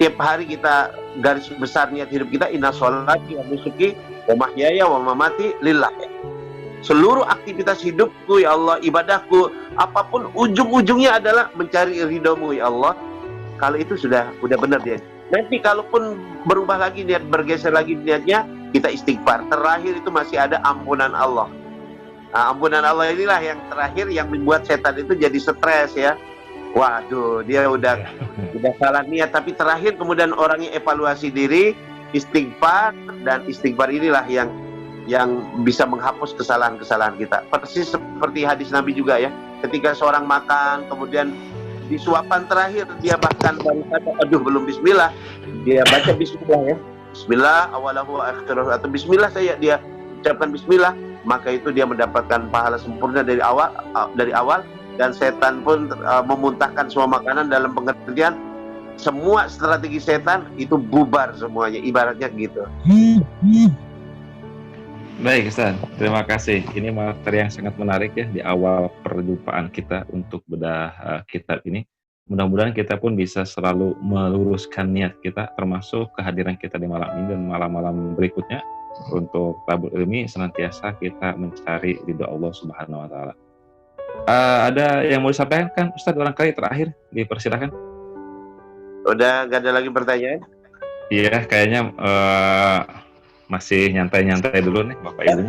tiap hari kita garis besar niat hidup kita, inna sholati wa nusuki wa mahyaya wa mamati lillah ya. Seluruh aktivitas hidupku ya Allah, ibadahku, apapun ujung-ujungnya adalah mencari ridhomu ya Allah. Kalau itu sudah benar dia. Nanti kalaupun berubah lagi niat, bergeser lagi niatnya, kita istighfar. Terakhir itu masih ada ampunan Allah. Nah, ampunan Allah inilah yang terakhir yang membuat setan itu jadi stres ya. Waduh, dia udah salah niat, tapi terakhir kemudian orangnya evaluasi diri, istighfar, dan istighfar inilah yang bisa menghapus kesalahan-kesalahan kita. Persis seperti hadis Nabi juga ya. Ketika seorang makan, kemudian di suapan terakhir dia bahkan baru kata, aduh belum bismillah, dia baca bismillah ya. Bismillah awalahu wa akhiruhu, atau bismillah dia ucapkan bismillah, maka itu dia mendapatkan pahala sempurna dari awal, dan setan pun memuntahkan semua makanan, dalam pengertian semua strategi setan itu bubar semuanya, ibaratnya gitu. Baik Ustaz, terima kasih. Ini materi yang sangat menarik ya di awal perjumpaan kita untuk bedah kitab ini. Mudah-mudahan kita pun bisa selalu meluruskan niat kita, termasuk kehadiran kita di malam ini dan malam-malam berikutnya. untuk talabul ilmi senantiasa kita mencari ridho Allah Subhanahu wa taala. Ada yang mau disampaikan kan Ustaz barangkali terakhir, dipersilakan. Udah gak ada lagi pertanyaan? Iya, kayaknya masih nyantai-nyantai dulu nih Bapak Ibu.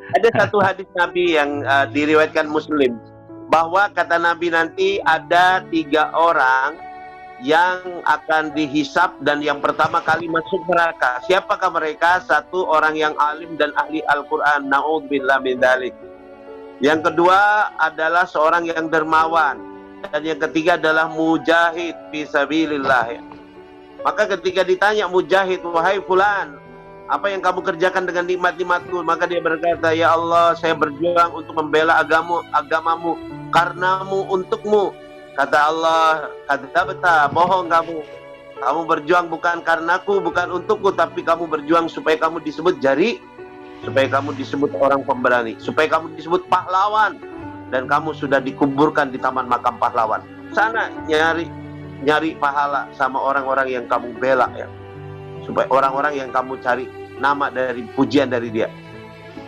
Ada satu hadis Nabi yang diriwayatkan Muslim, bahwa kata Nabi nanti ada 3 orang yang akan dihisap dan yang pertama kali masuk neraka. Siapakah mereka? 1 orang yang alim dan ahli Al-Quran. Na'udzubillah min dzalik. Yang kedua adalah seorang yang dermawan. Dan yang ketiga adalah mujahid fisabilillah. Maka ketika ditanya mujahid, wahai fulan, apa yang kamu kerjakan dengan nikmat-nikmatku? Maka dia berkata, ya Allah, saya berjuang untuk membela agamamu, karenamu, untukmu. Kata Allah, kadzabta, bohong kamu. Kamu berjuang bukan karenaku, bukan untukku, tapi kamu berjuang supaya kamu disebut jari, supaya kamu disebut orang pemberani, supaya kamu disebut pahlawan, dan kamu sudah dikuburkan di taman makam pahlawan. Sana nyari pahala sama orang-orang yang kamu bela ya, supaya orang-orang yang kamu cari nama dari pujian dari dia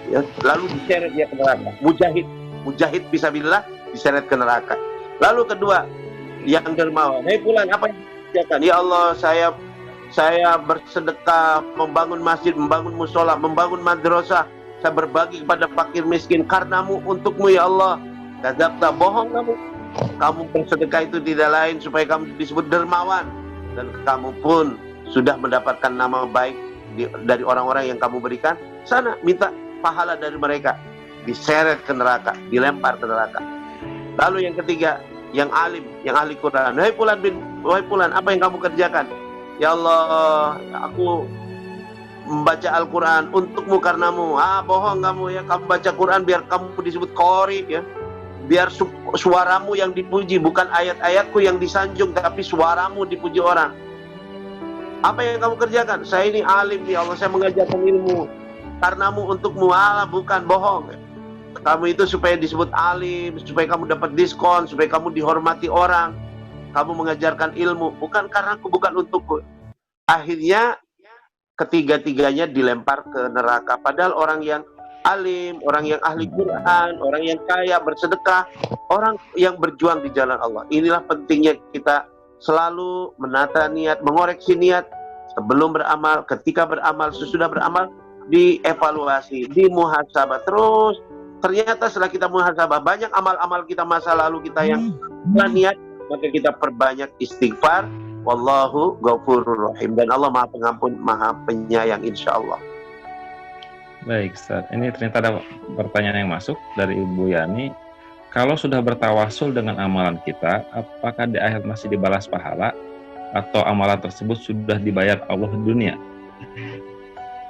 ya, lalu diseret dia ke neraka. Mujahid fisabilillah diseret ke neraka. Lalu kedua, yang dermawan, hei fulan, apa yang kerjakan? Ya Allah, saya bersedekah, membangun masjid, membangun musola, membangun madrasah, saya berbagi kepada fakir miskin karenamu, untukmu ya Allah. Kadzabta, bohong kamu. Kamu bersedekah itu tidak lain supaya kamu disebut dermawan, dan kamu pun sudah mendapatkan nama baik dari orang-orang yang kamu berikan. Sana minta pahala dari mereka. Diseret ke neraka, dilempar ke neraka. Lalu yang ketiga, yang alim, yang ahli Quran. Wahai fulan, apa yang kamu kerjakan? Ya Allah, aku membaca Al-Quran untukmu, karenamu. Bohong kamu ya, kamu baca Quran biar kamu disebut qori ya, biar suaramu yang dipuji, bukan ayat-ayatku yang disanjung, tapi suaramu dipuji orang. Apa yang kamu kerjakan? Saya ini alim ya Allah, saya mengajarkan ilmu karenamu, untukmu. Bukan, bohong. Kamu itu supaya disebut alim, supaya kamu dapat diskon, supaya kamu dihormati orang. Kamu mengajarkan ilmu, bukan karenaku, bukan untukku. Akhirnya ketiga-tiganya dilempar ke neraka. Padahal orang yang alim, orang yang ahli Quran, orang yang kaya, bersedekah, orang yang berjuang di jalan Allah. Inilah pentingnya kita selalu menata niat, mengoreksi niat sebelum beramal, ketika beramal, sesudah beramal, dievaluasi, dimuhasabah terus. Ternyata setelah kita muhasabah, banyak amal-amal kita masa lalu kita yang niat, maka kita perbanyak istighfar. Wallahu ghafurur rahim, dan Allah Maha Pengampun, Maha Penyayang, insyaallah. Baik, Ustaz. Ini ternyata ada pertanyaan yang masuk dari Ibu Yani. Kalau sudah bertawasul dengan amalan kita, apakah di akhir masih dibalas pahala atau amalan tersebut sudah dibayar Allah di dunia?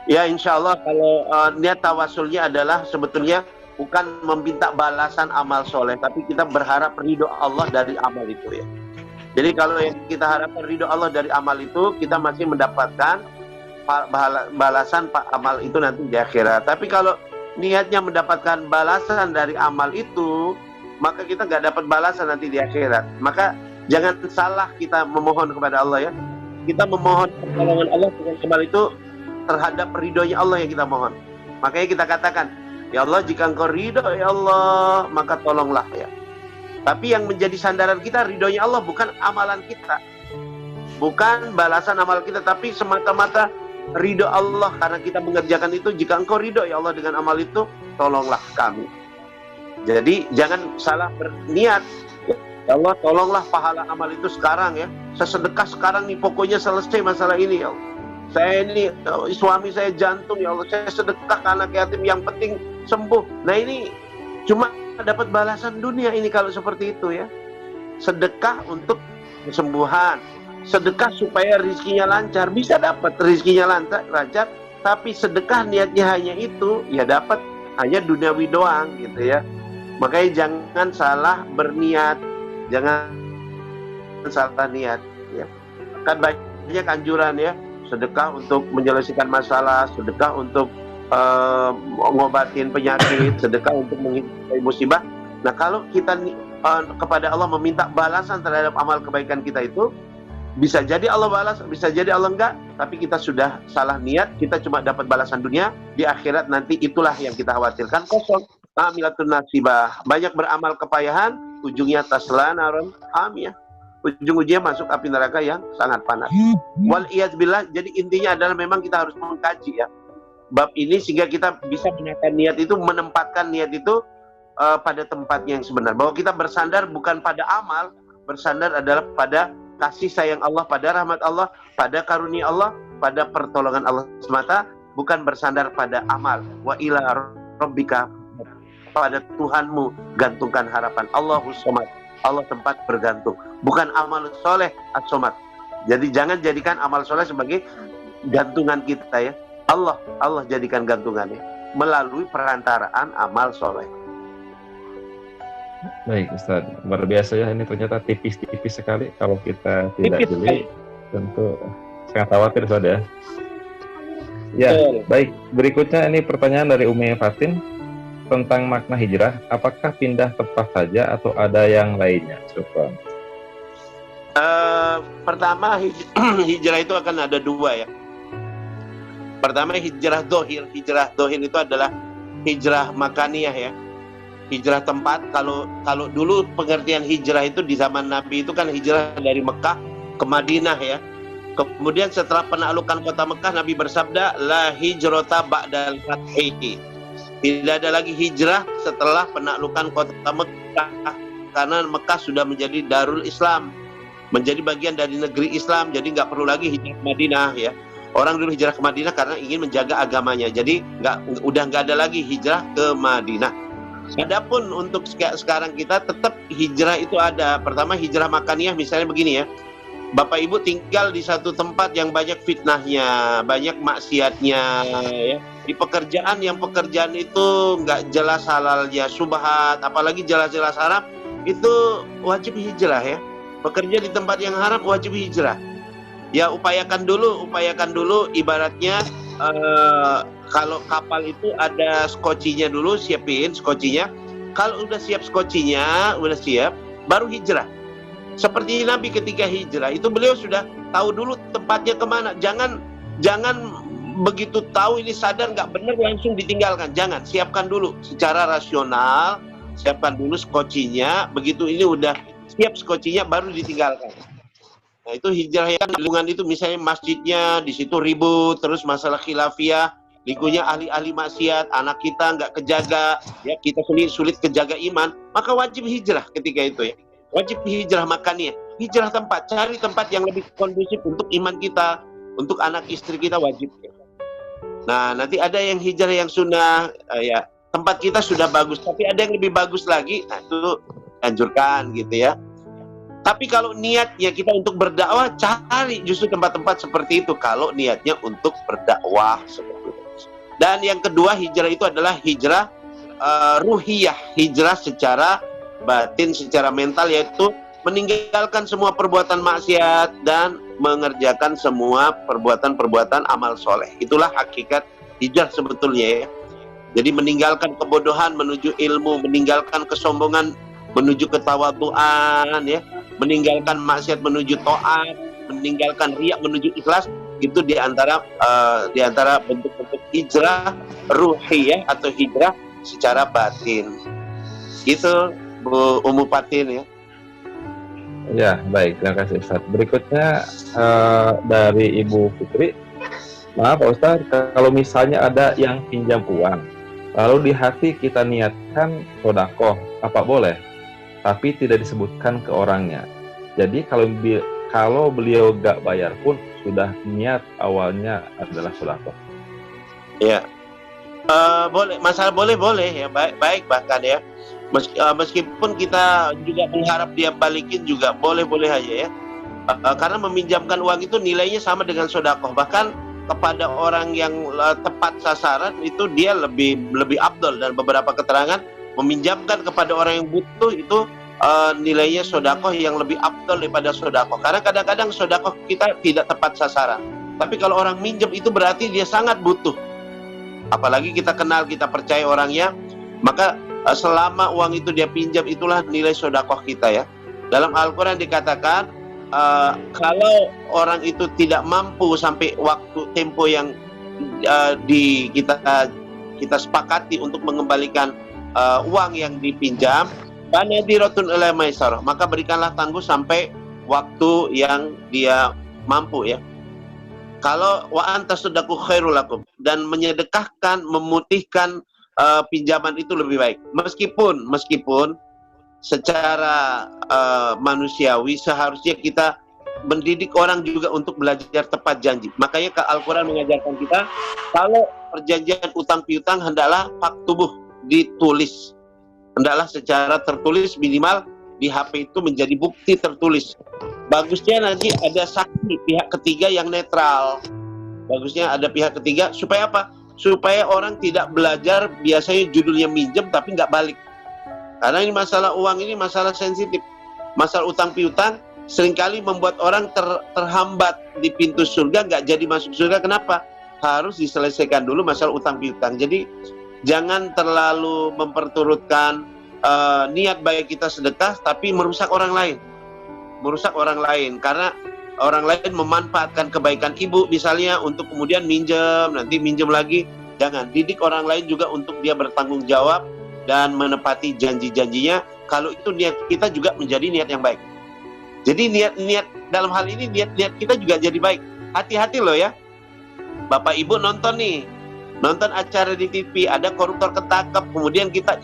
Ya, insyaallah kalau niat tawasulnya adalah sebetulnya bukan meminta balasan amal soleh, tapi kita berharap ridho Allah dari amal itu ya. Jadi kalau yang kita harapkan ridho Allah dari amal itu, kita masih mendapatkan balasan amal itu nanti di akhirat. Tapi kalau niatnya mendapatkan balasan dari amal itu, maka kita nggak dapat balasan nanti di akhirat. Maka jangan salah kita memohon kepada Allah ya. Kita memohon pertolongan Allah dengan amal itu terhadap ridhonya Allah yang kita mohon. Makanya kita katakan, ya Allah, jika Engkau ridho ya Allah, maka tolonglah ya. Tapi yang menjadi sandaran kita ridhonya Allah, bukan amalan kita, bukan balasan amal kita, tapi semata-mata ridho Allah. Karena kita mengerjakan itu, jika Engkau ridho ya Allah dengan amal itu, tolonglah kami. Jadi jangan salah berniat, ya Allah tolonglah pahala amal itu sekarang ya, saya sedekah sekarang nih, pokoknya selesai masalah ini ya Allah. Saya ini, suami saya jantung ya Allah, saya sedekah ke anak yatim, yang penting sembuh. Nah ini cuma dapat balasan dunia ini kalau seperti itu ya. Sedekah untuk kesembuhan, sedekah supaya rizkinya lancar, bisa dapat rizkinya lancar, tapi sedekah niatnya hanya itu, ya dapat hanya duniawi doang gitu ya. Makanya jangan salah berniat, jangan salah niat ya. Kan banyak anjuran ya, sedekah untuk menyelesaikan masalah, sedekah untuk ngobatin penyakit, sedekah untuk menghindari musibah. Nah kalau kita kepada Allah meminta balasan terhadap amal kebaikan kita itu, Bisa jadi Allah balas, bisa jadi Allah enggak, tapi kita sudah salah niat, kita cuma dapat balasan dunia, di akhirat nanti itulah yang kita khawatirkan, kosong. Amilatun nasibah, banyak beramal kepayahan, ujungnya tasla naron hamiyah. Ujung-ujungnya masuk api neraka yang sangat panas. Wal iyadzubillah, jadi intinya adalah memang kita harus mengkaji ya bab ini sehingga kita bisa menata niat itu, menempatkan niat itu pada tempatnya yang sebenar. Bahwa kita bersandar bukan pada amal, bersandar adalah pada kasih sayang Allah, pada rahmat Allah, pada karunia Allah, pada pertolongan Allah semata, bukan bersandar pada amal. Wa ila rabbika, pada Tuhanmu gantungkan harapan. Allahus somad, Allah tempat bergantung, bukan amal soleh as-somad. Jadi jangan jadikan amal soleh sebagai gantungan kita ya. Allah jadikan gantungannya melalui perantaraan amal soleh. Baik Ustaz, luar biasa ya, ini ternyata tipis-tipis sekali. Kalau kita tidak jeli, tentu sangat khawatir Ustaz ya. Ya, baik. Berikutnya ini pertanyaan dari Umi Fatin tentang makna hijrah. Apakah pindah tempat saja atau ada yang lainnya? Syukran. Pertama, hijrah itu akan ada dua ya. Pertama hijrah dohir. Hijrah dohir itu adalah hijrah makaniyah ya. Hijrah tempat. Kalau dulu pengertian hijrah itu di zaman Nabi itu kan hijrah dari Mekah ke Madinah ya. Kemudian setelah penaklukan kota Mekah, Nabi bersabda, la hijrata ba'dal fathi. Tidak ada lagi hijrah setelah penaklukan kota Mekah, karena Mekah sudah menjadi Darul Islam, menjadi bagian dari negeri Islam. Jadi nggak perlu lagi hijrah ke Madinah ya. Orang dulu hijrah ke Madinah karena ingin menjaga agamanya. Jadi udah nggak ada lagi hijrah ke Madinah. Adapun untuk sekarang kita tetap hijrah itu ada. Pertama hijrah makaniyah, misalnya begini ya. Bapak Ibu tinggal di satu tempat yang banyak fitnahnya, banyak maksiatnya ya. Di pekerjaan itu nggak jelas halalnya, syubhat, apalagi jelas-jelas haram, itu wajib hijrah ya. Bekerja di tempat yang haram wajib hijrah. Ya upayakan dulu ibaratnya kalau kapal itu ada skocinya dulu, siapin skocinya. Kalau udah siap skocinya, udah siap, baru hijrah. Seperti Nabi ketika hijrah itu beliau sudah tahu dulu tempatnya kemana. Jangan begitu tahu ini sadar nggak benar langsung ditinggalkan. Jangan, siapkan dulu secara rasional, siapkan dulu skocinya. Begitu ini udah siap skocinya baru ditinggalkan. Nah itu hijrah yang lingkungan itu, misalnya masjidnya di situ ribut, terus masalah khilafiyah, lingkungannya ahli-ahli maksiat, anak kita nggak kejaga, ya kita sendiri sulit kejaga iman, maka wajib hijrah ketika itu ya. Wajib hijrah makannya, hijrah tempat, cari tempat yang lebih kondusif untuk iman kita, untuk anak istri kita wajib. Nah nanti ada yang hijrah yang sunnah, ya tempat kita sudah bagus, tapi ada yang lebih bagus lagi, nah itu anjurkan gitu ya. Tapi kalau niatnya kita untuk berdakwah, cari justru tempat-tempat seperti itu. Kalau niatnya untuk berdakwah seperti itu. Dan yang kedua hijrah itu adalah hijrah ruhiyah, hijrah secara batin, secara mental, yaitu meninggalkan semua perbuatan maksiat dan mengerjakan semua perbuatan-perbuatan amal soleh. Itulah hakikat hijrah sebetulnya ya. Jadi meninggalkan kebodohan menuju ilmu, meninggalkan kesombongan menuju ketawaduan ya, meninggalkan maksiat menuju taat, meninggalkan riak menuju ikhlas. Itu di antara bentuk-bentuk hijrah ruhiyah atau hijrah secara batin. Gitu Bu Ummu Fatin ya. Ya, baik, terima kasih Ustaz. Berikutnya dari Ibu Fitri. Maaf Pak Ustaz, kalau misalnya ada yang pinjam uang, lalu di hati kita niatkan sedekah, apa boleh? Tapi tidak disebutkan ke orangnya. Jadi kalau beliau gak bayar pun sudah niat awalnya adalah sedekah. Ya. Boleh, masalah boleh ya, baik bahkan ya. Meskipun kita juga mengharap dia balikin juga boleh aja ya. Karena meminjamkan uang itu nilainya sama dengan sedekah. Bahkan kepada orang yang tepat sasaran itu dia lebih afdal, dan beberapa keterangan meminjamkan kepada orang yang butuh itu nilainya sedekah yang lebih afdal daripada sedekah. Karena kadang-kadang sedekah kita tidak tepat sasaran. Tapi kalau orang minjem itu berarti dia sangat butuh. Apalagi kita kenal, kita percaya orangnya, maka selama uang itu dia pinjam, itulah nilai sedekah kita ya. Dalam Al-Quran dikatakan kalau orang itu tidak mampu sampai waktu tempo yang kita sepakati untuk mengembalikan uang yang dipinjam, banadiratun ila maisarah, maka berikanlah tangguh sampai waktu yang dia mampu ya. Kalau wa antasaddaqu khairul lakum, dan menyedekahkan, memutihkan pinjaman itu lebih baik. Meskipun secara manusiawi seharusnya kita mendidik orang juga untuk belajar tepat janji. Makanya Al-Quran mengajarkan kita, kalau perjanjian utang piutang hendaklah faktubuh, ditulis. Hendaklah secara tertulis, minimal di HP itu menjadi bukti tertulis. Bagusnya nanti ada saksi pihak ketiga yang netral. Bagusnya ada pihak ketiga, supaya apa? Supaya orang tidak belajar biasanya judulnya minjem tapi nggak balik. Karena ini masalah uang, ini masalah sensitif. Masalah utang piutang seringkali membuat orang terhambat di pintu surga, nggak jadi masuk surga. Kenapa? Harus diselesaikan dulu masalah utang piutang. Jadi jangan terlalu memperturutkan niat baik kita sedekah tapi merusak orang lain. Merusak orang lain karena orang lain memanfaatkan kebaikan ibu misalnya untuk kemudian minjem, nanti minjem lagi. Jangan, didik orang lain juga untuk dia bertanggung jawab dan menepati janji-janjinya. Kalau itu niat kita juga menjadi niat yang baik. Jadi niat dalam hal ini niat kita juga jadi baik. Hati-hati loh ya. Bapak Ibu nonton acara di TV, ada koruptor ketangkap, kemudian kita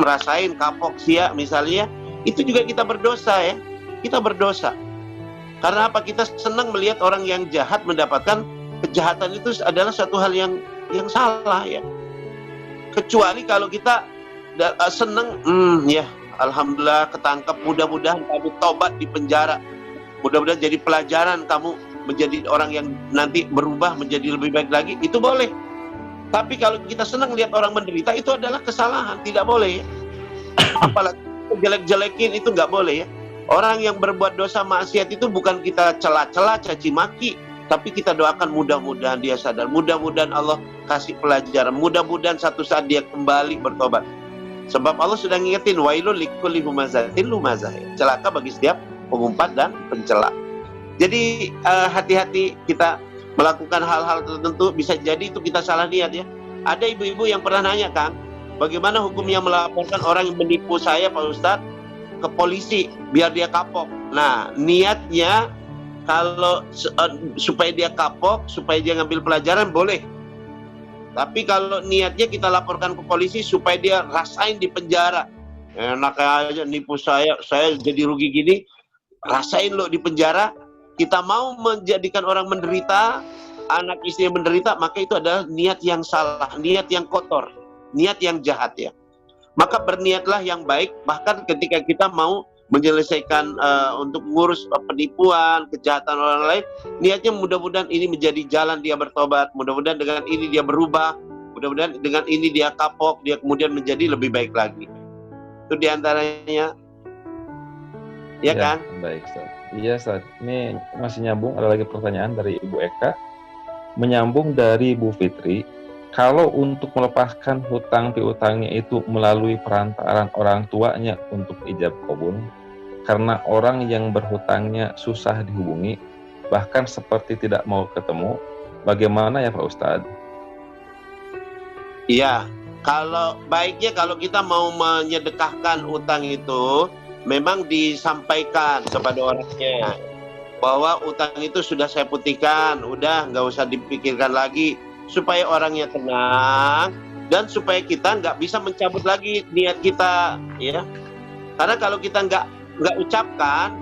rasain kapok sia misalnya, itu juga kita berdosa ya. Kita berdosa. Karena apa? Kita senang melihat orang yang jahat mendapatkan kejahatan, itu adalah satu hal yang salah ya. Kecuali kalau kita senang, ya alhamdulillah ketangkap, mudah-mudahan kamu tobat di penjara, mudah-mudahan jadi pelajaran kamu menjadi orang yang nanti berubah menjadi lebih baik lagi, itu boleh. Tapi kalau kita senang lihat orang menderita, itu adalah kesalahan, tidak boleh ya. Apalagi jelek-jelekin, itu nggak boleh ya. Orang yang berbuat dosa maksiat itu bukan kita cela-cela, caci maki, tapi kita doakan mudah-mudahan dia sadar, mudah-mudahan Allah kasih pelajaran, mudah-mudahan satu saat dia kembali bertobat. Sebab Allah sudah ngingetin, wailul likulli humazatin lumazah, celaka bagi setiap pengumpat dan pencela. Jadi hati-hati kita melakukan hal-hal tertentu, bisa jadi itu kita salah niat ya. Ada ibu-ibu yang pernah nanya, Kang, bagaimana hukumnya melaporkan orang yang menipu saya Pak Ustadz ke polisi biar dia kapok. Nah, niatnya kalau supaya dia kapok, supaya dia ngambil pelajaran, boleh. Tapi kalau niatnya kita laporkan ke polisi supaya dia rasain di penjara, enak aja nipu saya jadi rugi gini, rasain lo di penjara. Kita mau menjadikan orang menderita, anak istri yang menderita, maka itu adalah niat yang salah, niat yang kotor, niat yang jahat ya. Maka berniatlah yang baik, bahkan ketika kita mau menyelesaikan untuk mengurus penipuan, kejahatan orang lain, niatnya mudah-mudahan ini menjadi jalan dia bertobat, mudah-mudahan dengan ini dia berubah, mudah-mudahan dengan ini dia kapok, dia kemudian menjadi lebih baik lagi. Itu diantaranya, ya kan? Baik, Ustaz. Iya, Ustaz. Ini masih nyambung, ada lagi pertanyaan dari Ibu Eka. Menyambung dari Bu Fitri, kalau untuk melepaskan hutang piutangnya itu melalui perantaraan orang tuanya untuk ijab qabul, karena orang yang berhutangnya susah dihubungi, bahkan seperti tidak mau ketemu, bagaimana ya Pak Ustadz? Iya, baiknya kalau kita mau menyedekahkan utang itu, memang disampaikan kepada orangnya bahwa utang itu sudah saya putihkan, udah nggak usah dipikirkan lagi, supaya orangnya tenang dan supaya kita nggak bisa mencabut lagi niat kita ya. Karena kalau kita nggak ucapkan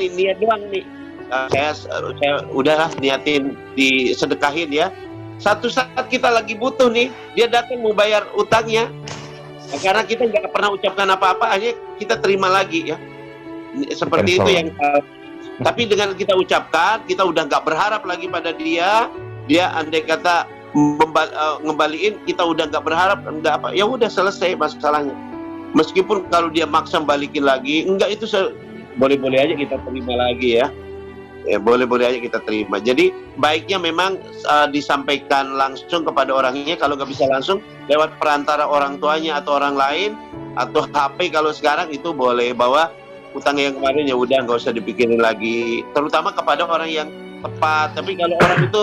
nih niat doang nih, saya udahlah niatin disedekahin ya. Satu saat kita lagi butuh nih, dia datang mau bayar utangnya, karena kita nggak pernah ucapkan apa-apa, akhirnya kita terima lagi ya. Seperti itu yang tapi dengan kita ucapkan, kita udah nggak berharap lagi pada dia andai kata ngembaliin, kita udah nggak berharap, nggak apa, ya udah selesai masalahnya. Meskipun kalau dia maksa balikin lagi, enggak, itu boleh-boleh aja kita terima lagi ya. Ya boleh-boleh aja kita terima. Jadi baiknya memang disampaikan langsung kepada orangnya. Kalau nggak bisa langsung, lewat perantara orang tuanya atau orang lain, atau HP kalau sekarang itu boleh, bahwa utang yang kemarin ya udah nggak usah dipikirin lagi, terutama kepada orang yang tepat. Tapi kalau orang itu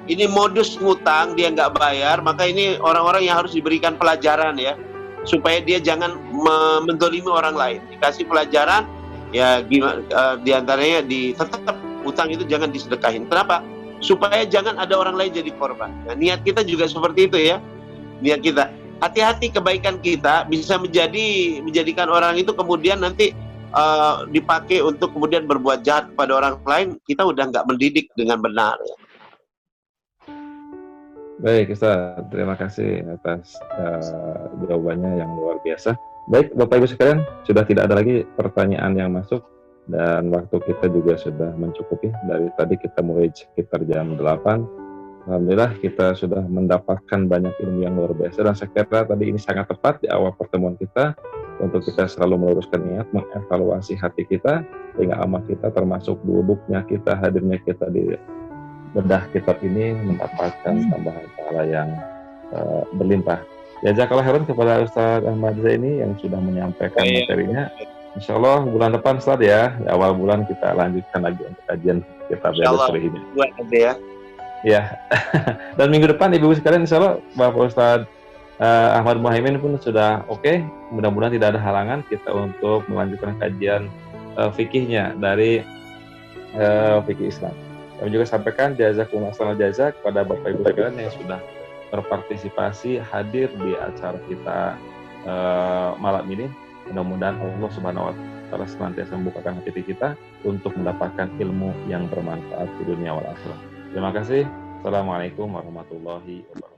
ini modus ngutang dia nggak bayar, maka ini orang-orang yang harus diberikan pelajaran ya, supaya dia jangan mendolimi orang lain. Dikasih pelajaran ya, gimana diantaranya tetap utang itu jangan disedekahin. Kenapa? Supaya jangan ada orang lain jadi korban. Nah, niat kita juga seperti itu ya, niat kita. Hati-hati kebaikan kita bisa menjadikan orang itu kemudian nanti dipakai untuk kemudian berbuat jahat kepada orang lain. Kita udah nggak mendidik dengan benar ya. Baik Ustaz, terima kasih atas jawabannya yang luar biasa. Baik Bapak Ibu sekalian, sudah tidak ada lagi pertanyaan yang masuk dan waktu kita juga sudah mencukupi. Dari tadi kita mulai sekitar jam 8. Alhamdulillah kita sudah mendapatkan banyak ilmu yang luar biasa, dan saya kira tadi ini sangat tepat di awal pertemuan kita untuk kita selalu meluruskan niat, mengevaluasi hati kita sehingga amal kita, termasuk duduknya kita, hadirnya kita di bedah kitab ini, mendapatkan tambahan pahala yang berlimpah. Jazakallah khairan kepada Ustaz Ahmad Zaini yang sudah menyampaikan materinya. Insya Allah bulan depan Ustaz ya, di awal bulan kita lanjutkan lagi untuk kajian kitab Riyadhus Shalihin. Ya. Ya, dan minggu depan Ibu sekalian insya Allah Bapak Ustadz Ahmad Muhaimin pun sudah oke. Mudah-mudahan tidak ada halangan kita untuk melanjutkan kajian fikihnya dari fikih Islam. Kami juga sampaikan jazakumullah khairan jazak kepada Bapak Ibu sekalian yang sudah berpartisipasi hadir di acara kita malam ini. Mudah-mudahan Allah Subhanahu wa Ta'ala senantiasa membukakan hati kita untuk mendapatkan ilmu yang bermanfaat di dunia wal akhirah. Terima kasih. Assalamualaikum warahmatullahi wabarakatuh.